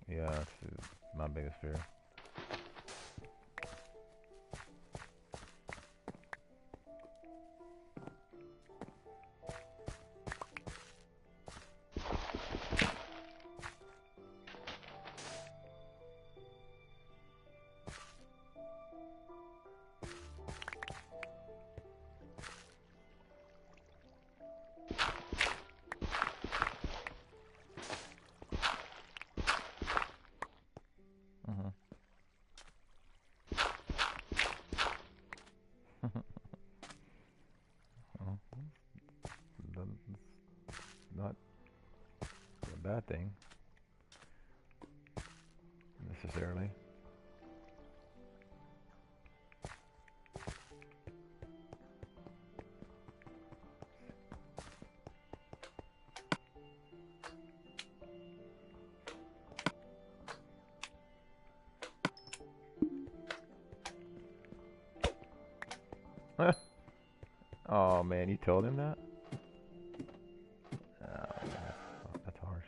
A: Yeah, that's my biggest fear. Mm-hmm. Well, that's not a bad thing necessarily. Oh man, you told him that? Oh, that's harsh.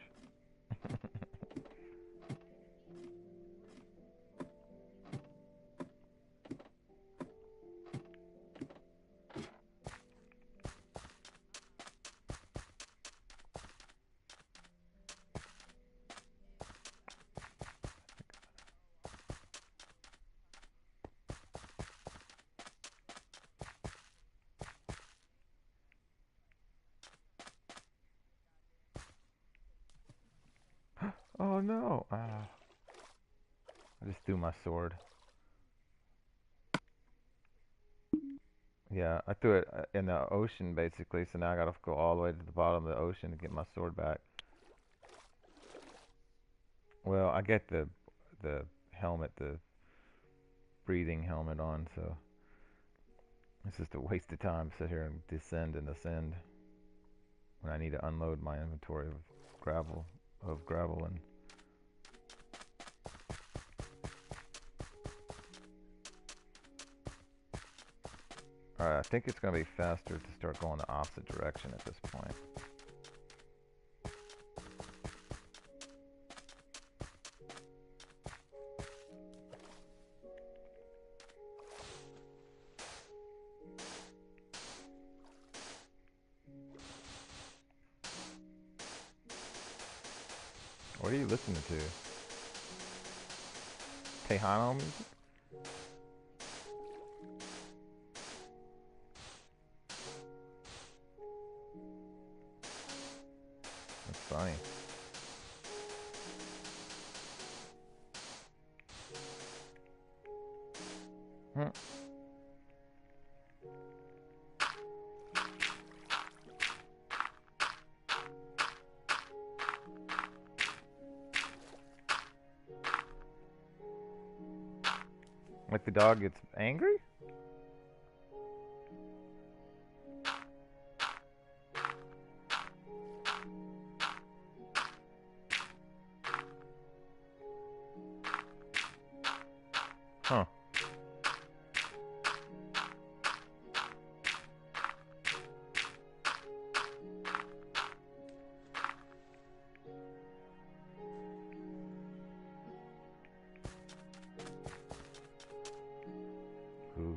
A: Oh no! I just threw my sword. Yeah, I threw it in the ocean basically, so now I gotta go all the way to the bottom of the ocean to get my sword back. Well, I get the helmet, the breathing helmet on, so it's just a waste of time to sit here and descend and ascend when I need to unload my inventory of gravel and. Alright, I think it's gonna be faster to start going the opposite direction at this point. What are you listening to? Tejano music? That's funny. Hmm. Like the dog gets angry? Huh. Ooh.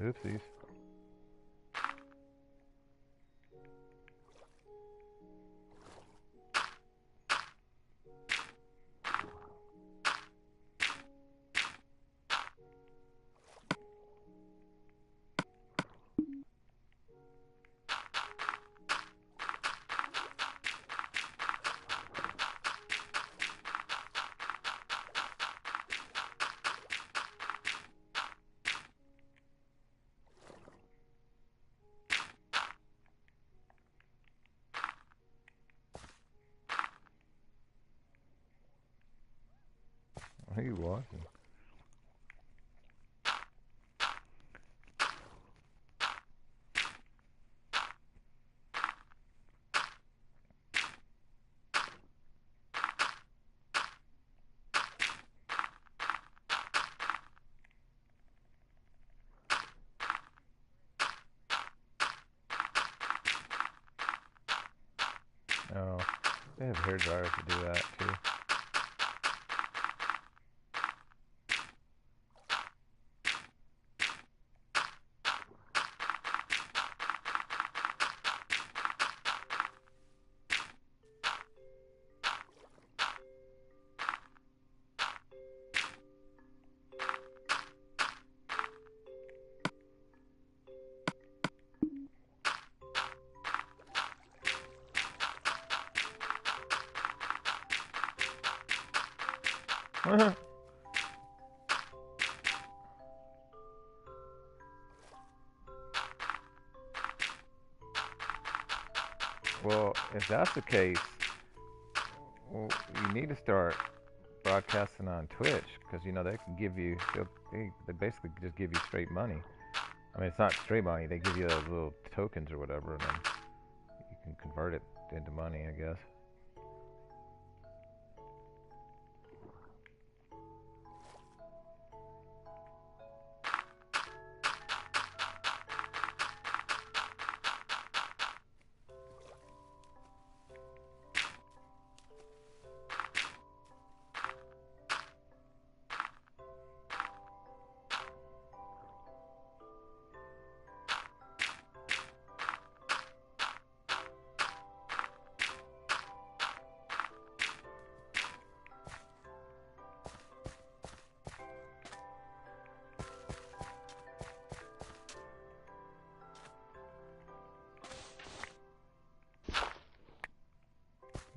A: Oopsies. Who are you watching? Oh, they have hair dryers to do that too. Well, if that's the case, well, you need to start broadcasting on Twitch because you know they can give you they basically just give you straight money. I mean, it's not straight money. They give you those little tokens or whatever, and then you can convert it into money, I guess.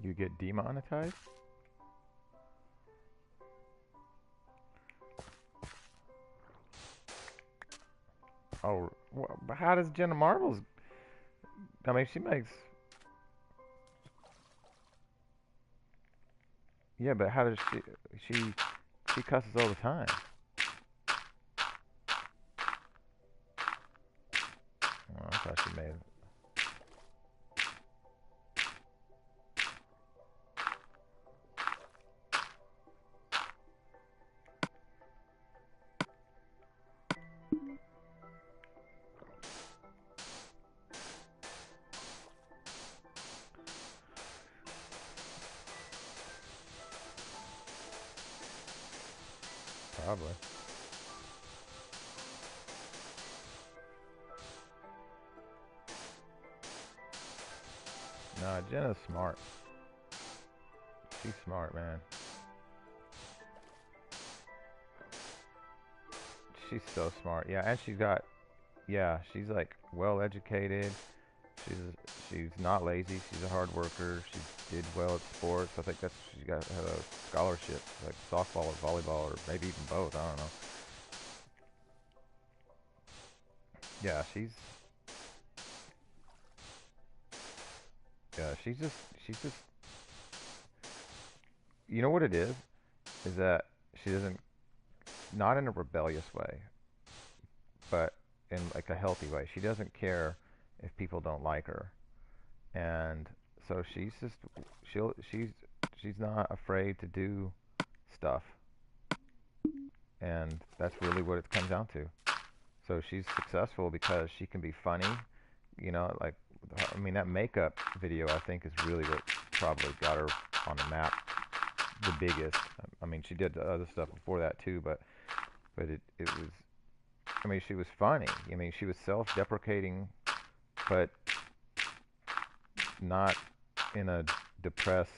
A: You get demonetized? Oh, but how does Jenna Marbles? I mean, she makes. Yeah, but how does She she cusses all the time. Oh, I thought she made. Probably. Nah, Jenna's smart. She's smart, man. She's so smart. Yeah, and yeah, she's like well educated. She's she's not lazy. She's a hard worker. She did well at sports. I think she got had a scholarship, like softball or volleyball or maybe even both. I don't know. Yeah, yeah, she's just you know what it is that she doesn't not in a rebellious way, but in like a healthy way. She doesn't care if people don't like her, and so she's not afraid to do stuff, and that's really what it comes down to. So she's successful because she can be funny, you know, like I mean that makeup video I think is really what probably got her on the map the biggest. I mean she did other stuff before that too, but it was I mean, she was funny. I mean, she was self-deprecating, but not in a depressed,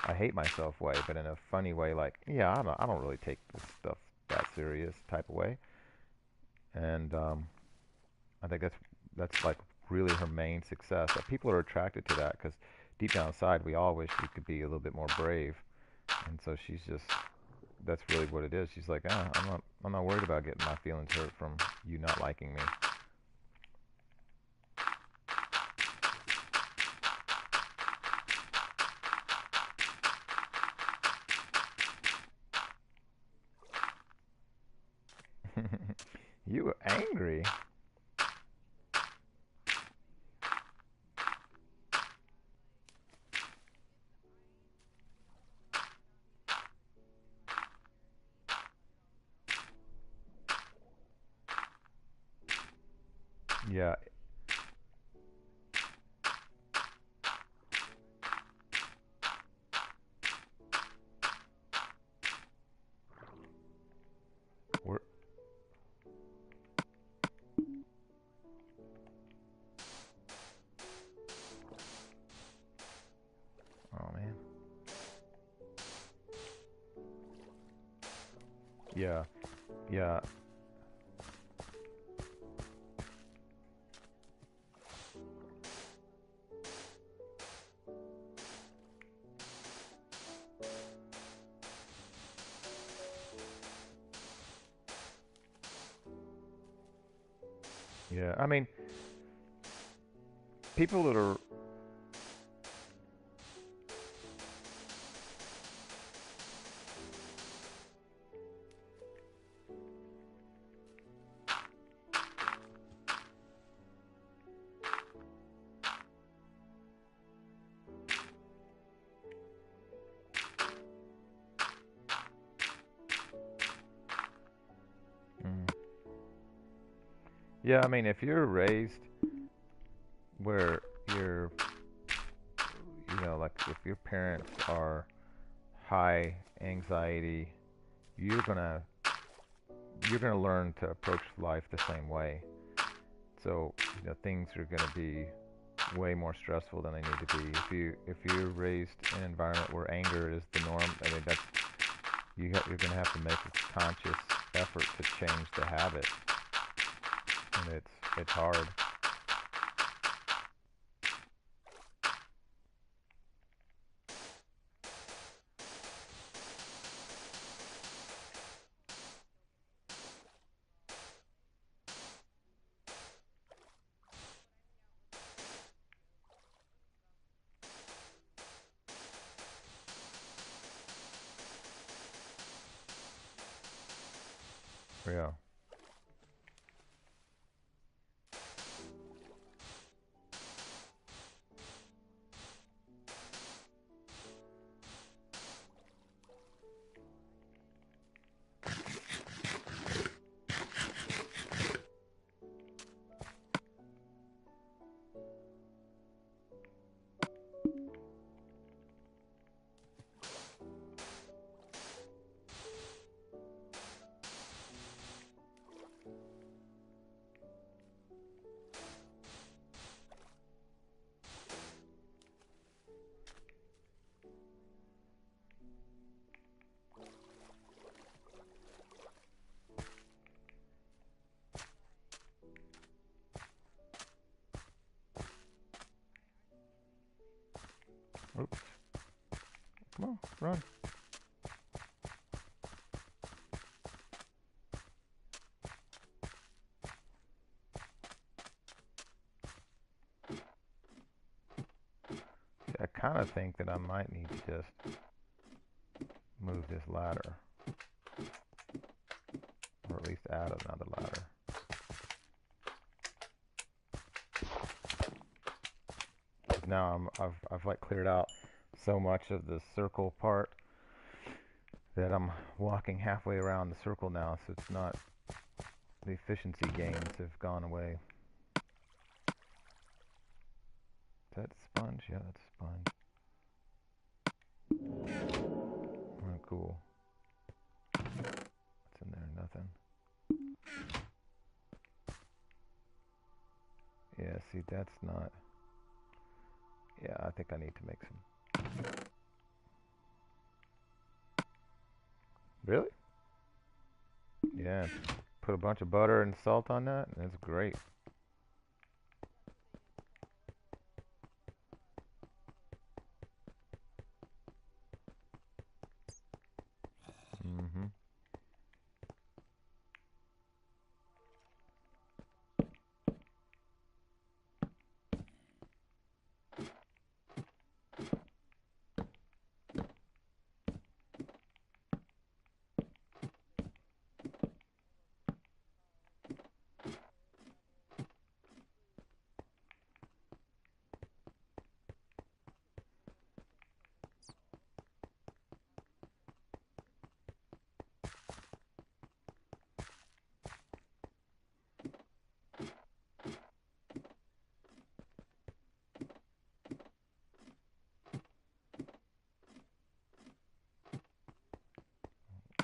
A: I hate myself way, but in a funny way, like, yeah, I don't really take this stuff that serious type of way. And I think that's like really her main success. People are attracted to that because deep down inside, we all wish we could be a little bit more brave. And so she's just, that's really what it is. She's like, I'm not worried about getting my feelings hurt from you not liking me. You were angry. Yeah. We're, oh man. Yeah. Yeah. Yeah. I mean, people that are. Mm, yeah. I mean, if you're raised where you're, like if your parents are high anxiety, you're gonna you're gonna learn to approach life the same way. So things are gonna be way more stressful than they need to be. If you're raised in an environment where anger is the norm, I mean that's you're gonna have to make a conscious effort to change the habit, and it's hard. Yeah. Oops. Come on, run. See, I kind of think that I might need to just move this ladder, or at least add another ladder. Now I've like cleared out so much of the circle part that I'm walking halfway around the circle now, so it's not, the efficiency gains have gone away. Is that sponge? Yeah, that's sponge. Oh, cool. What's in there? Nothing. see, that's not... Yeah, I think I need to make some... Really? Yeah, put a bunch of butter and salt on that, and it's great. Mm-hmm.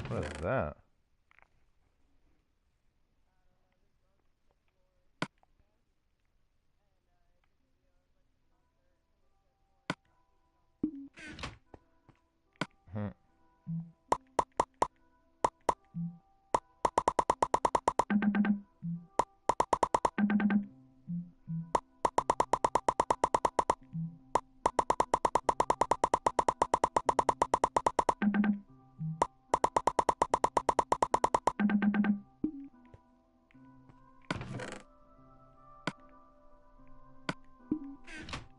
A: What is that? Hmm.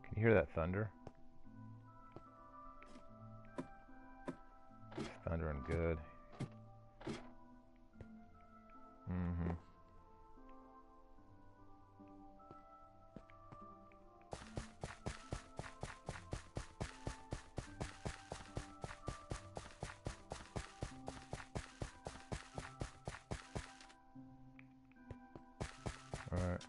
A: Can you hear that thunder? It's thundering good. Mm-hmm. Alright.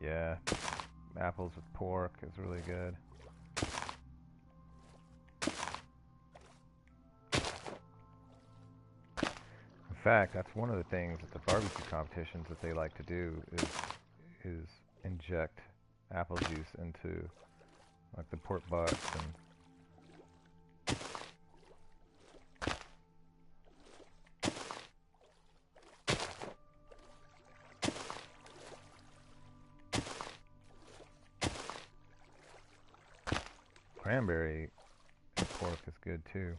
A: Yeah, apples with pork is really good. In fact, that's one of the things at the barbecue competitions that they like to do is inject apple juice into like the pork butts and cranberry pork is good too.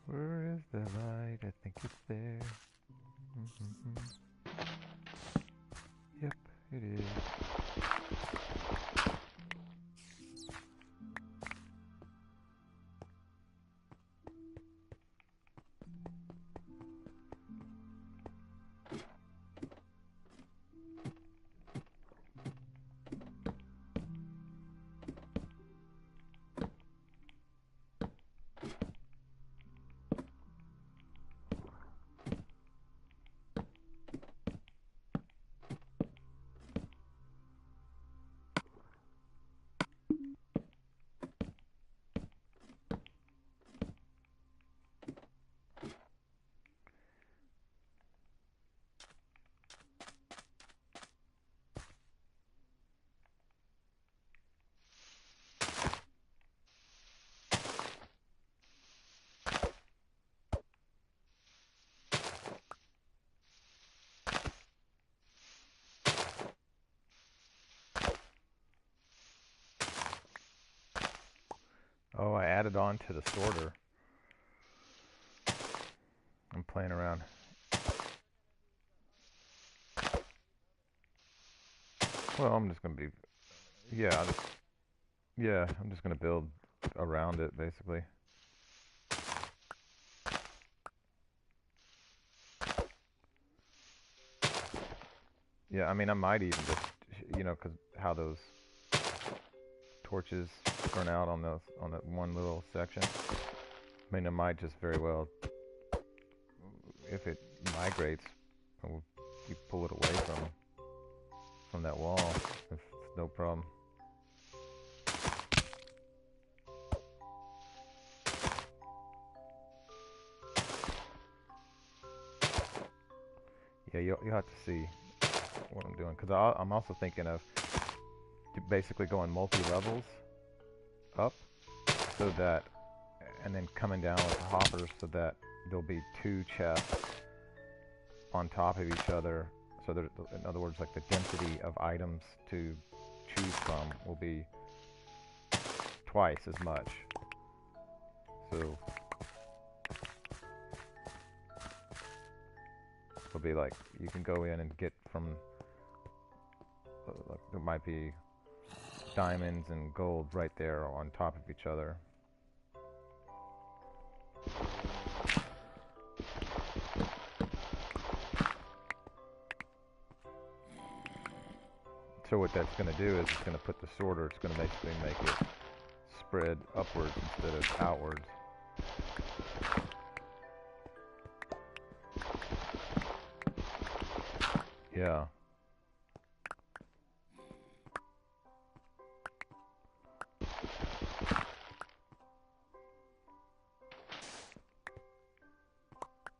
A: Where is the light? I think it's there. Yep, it is. Oh, I added on to the sorter. I'm playing around. Well, I'm just gonna be, yeah, I'm just gonna build around it basically. Yeah, I mean, I might even just, you know, 'cause how those torches burn out on that one little section. I mean, it might just very well, if it migrates, we pull it away from that wall. It's no problem. Yeah, you'll have to see what I'm doing, because I'm also thinking of basically going multi-levels up, so that, and then coming down with the hoppers, so that there'll be 2 chests on top of each other. So that, in other words, like the density of items to choose from will be twice as much. So it'll be like you can go in and get from, like, there might be diamonds and gold right there on top of each other. So what that's going to do is it's going to put the sorter, it's going to basically make it spread upwards instead of outwards. Yeah.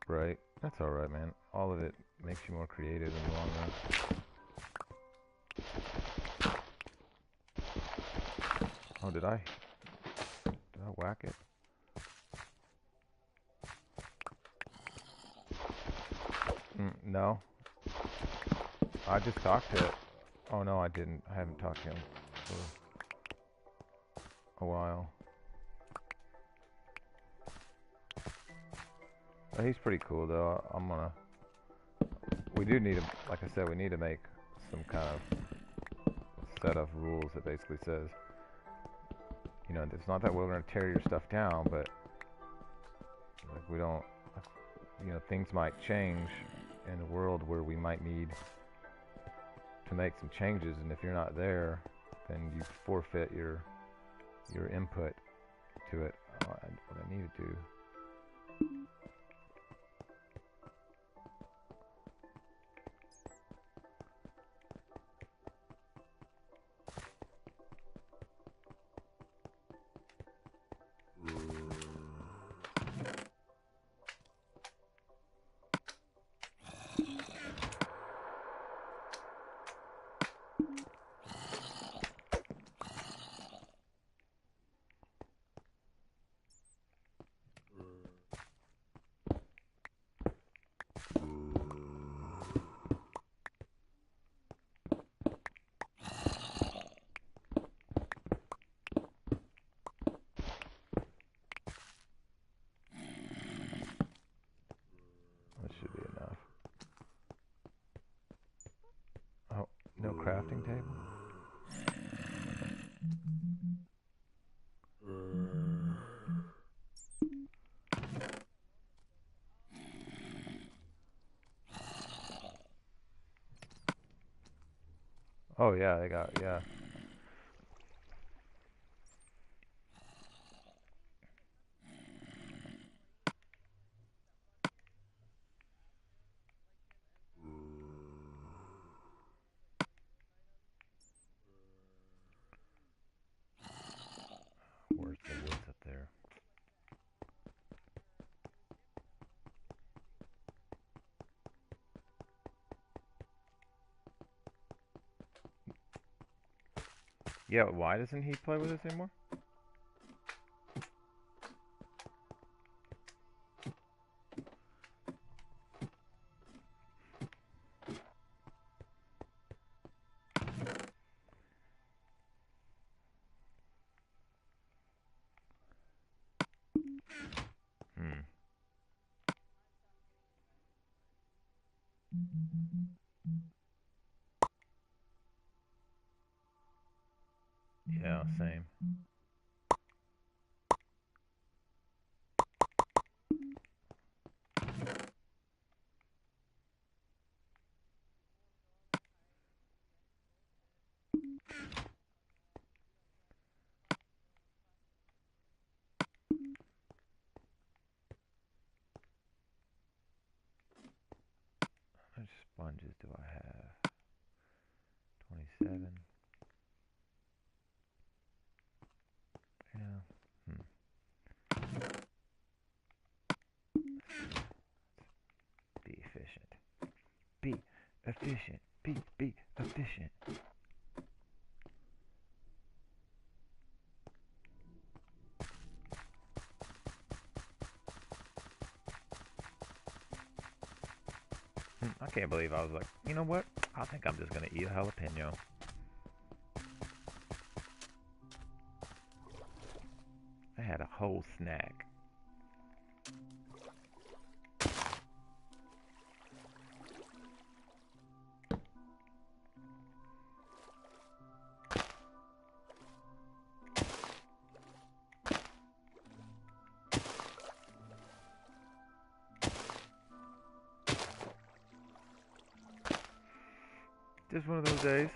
A: Right. That's alright, man. All of it makes you more creative in the long run. Oh, did I whack it? No. I just talked to it. Oh, no, I didn't. I haven't talked to him for a while. But he's pretty cool, though. We do need to, like I said, we need to make some kind of set of rules that basically says, you know, it's not that we're going to tear your stuff down, but like, we don't, you know, things might change in a world where we might need to make some changes, and if you're not there, then you forfeit your input to it. What I need to do. That should be enough. Oh, no crafting table? Oh yeah, they got, yeah. Where's the woods up there? Yeah, why doesn't he play with us anymore? Yeah, same. How much sponges do I have? 27. Yeah. Be efficient. Be efficient. Be efficient. I can't believe I was like, you know what? I think I'm just gonna eat a jalapeno. I had a whole snack. Just one of those days.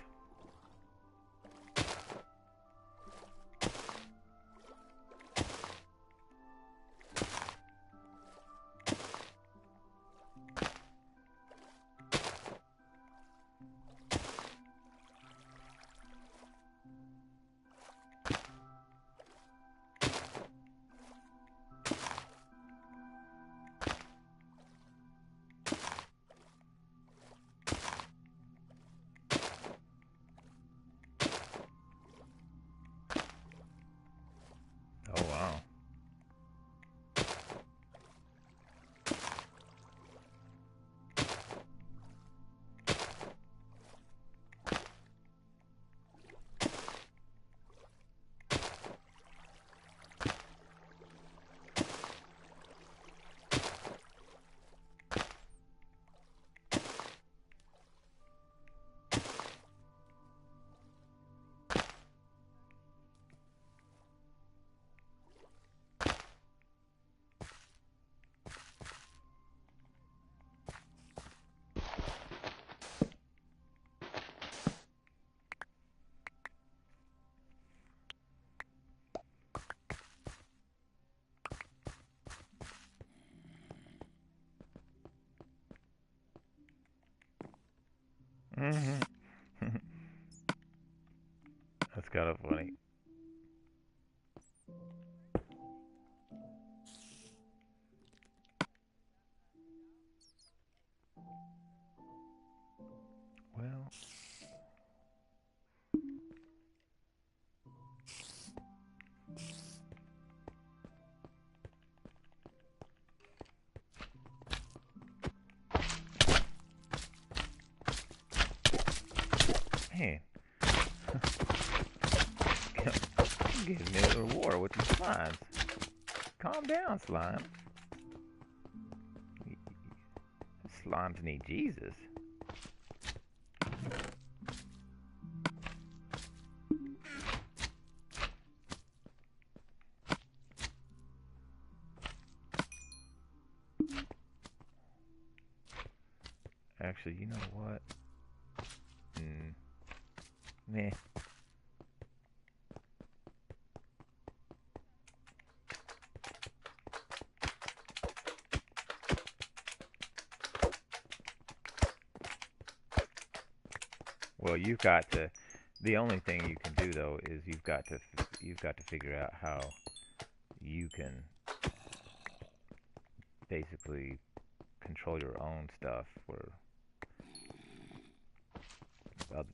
A: Oh wow. Mm-hmm. That's kind of funny. Well, man, getting me a reward with these slimes. Calm down, slime. Slimes need Jesus. Actually, you know what? Meh. Well, you've got to. The only thing you can do though is you've got to figure out how you can basically control your own stuff for other.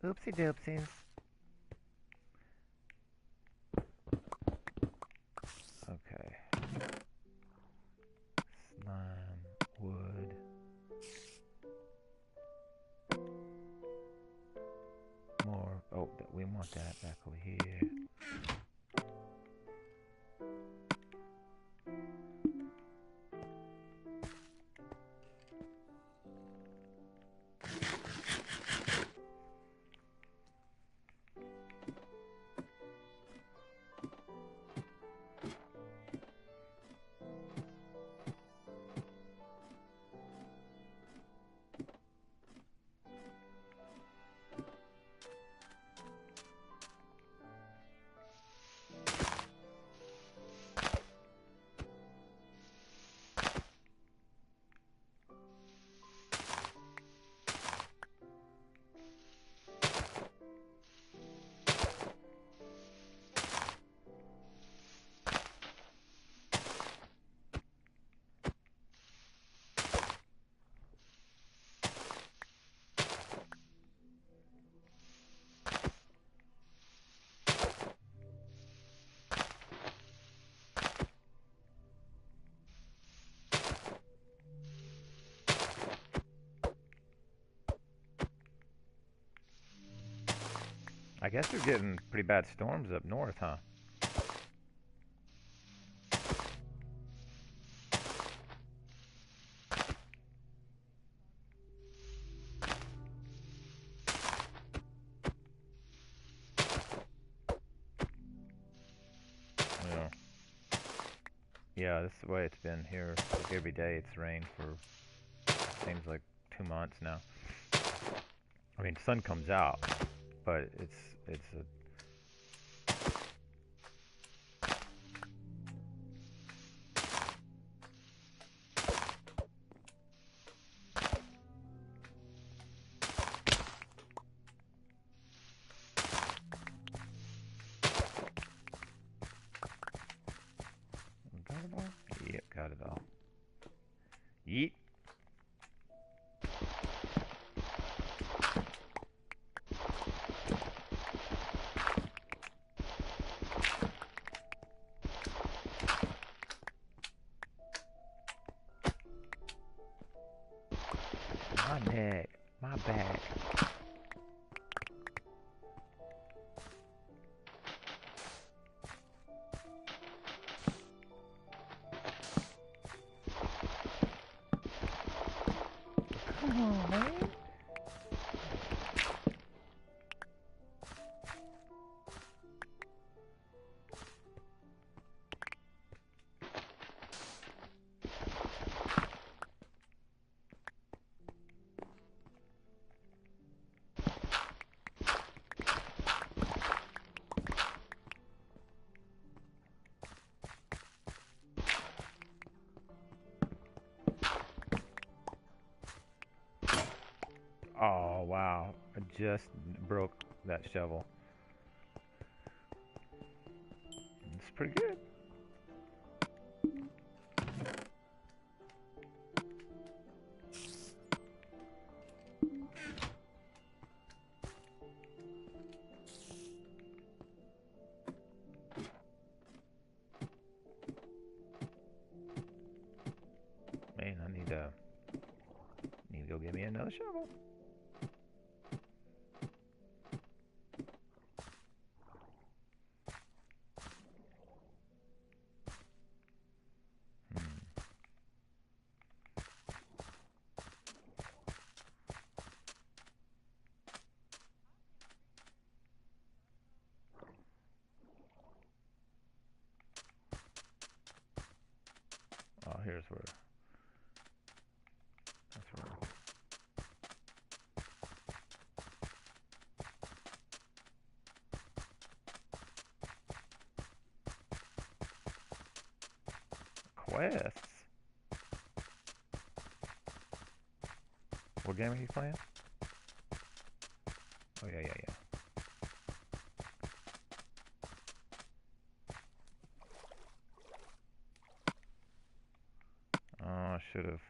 A: Oopsie doopsies. Okay. Slime, wood. More. Oh, we want that back over here. I guess we're getting pretty bad storms up north, huh? Yeah. Yeah, this is the way it's been here. Like every day it's rained for seems like 2 months now. I mean, sun comes out, but it's a got it all? Yep, got it all. Yeet. My neck, my back. Come on, man. Oh, wow. I just broke that shovel. It's pretty good. Man, I need to go get me another shovel. Oh, here's where. That's where. Quests. What game are you playing? Oh yeah, yeah, yeah. Oh, I should have.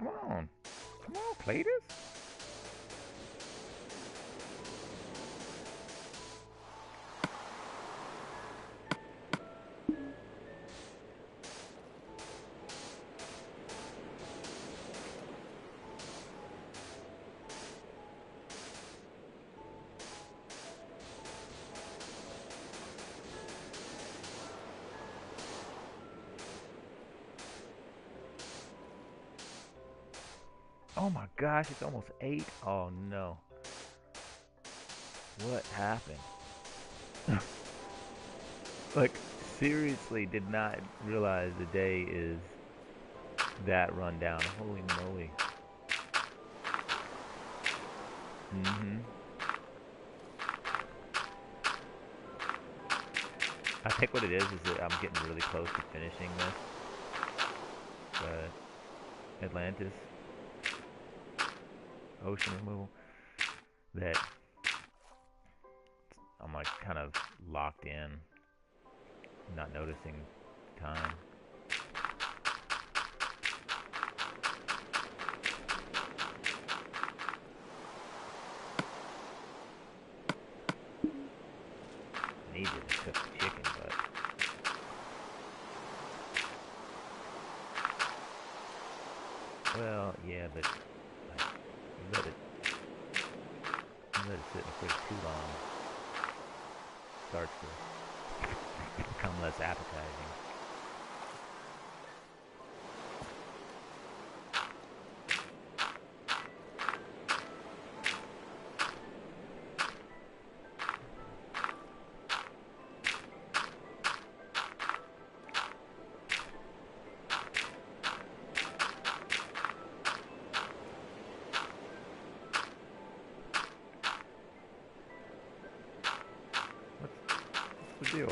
A: Come on. Come on, Cletus. Oh my gosh, it's almost 8. Oh no. What happened? Like, seriously did not realize the day is that run down. Holy moly. Mm-hmm. I think what it is that I'm getting really close to finishing this. But Atlantis ocean removal. That I'm like kind of locked in, not noticing time. Needed to cook the chicken, but well, yeah, but like, you let it sit in the fridge too long, it starts to become less appetizing. What's the deal?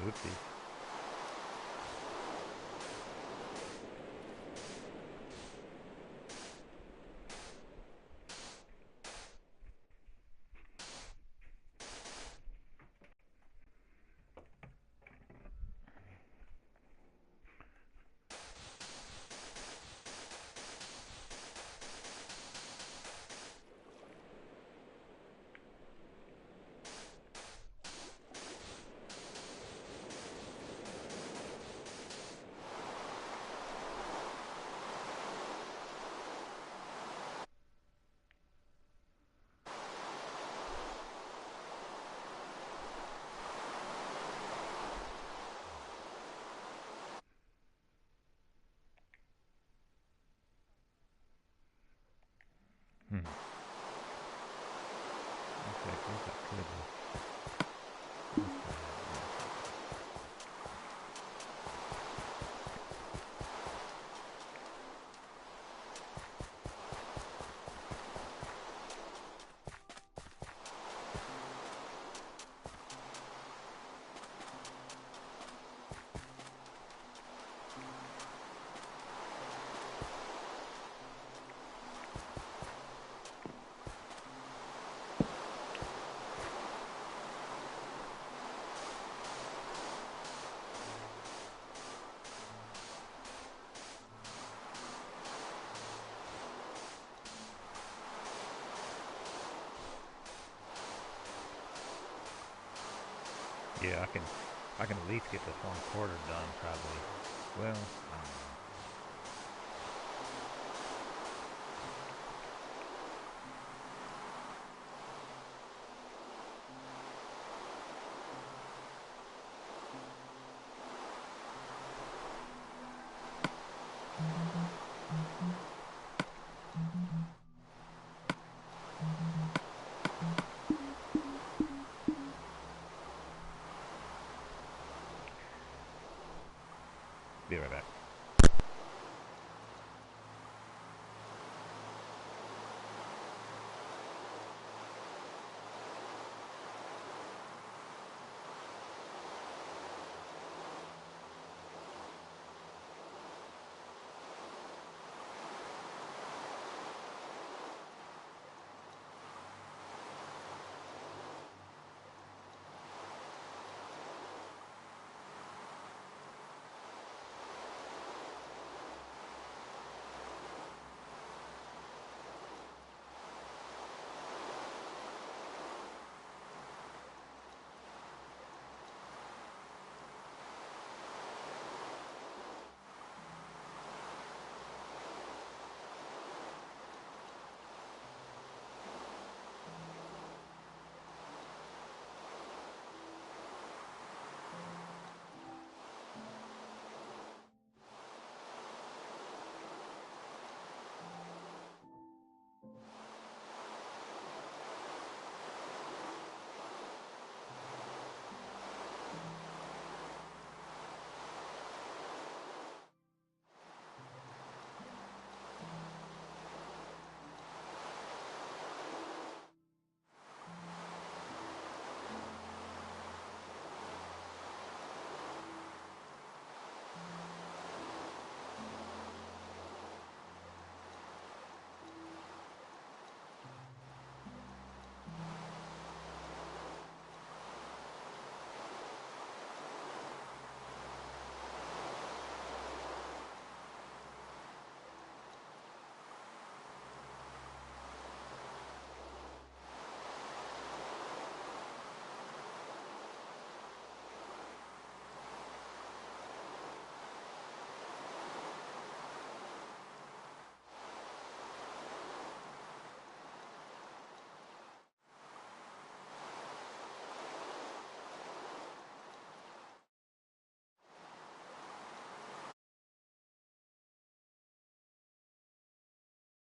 A: Oopsie. Hmm. Okay, I guess I could. Yeah, I can at least get this 1/4 done probably. Well, I don't know.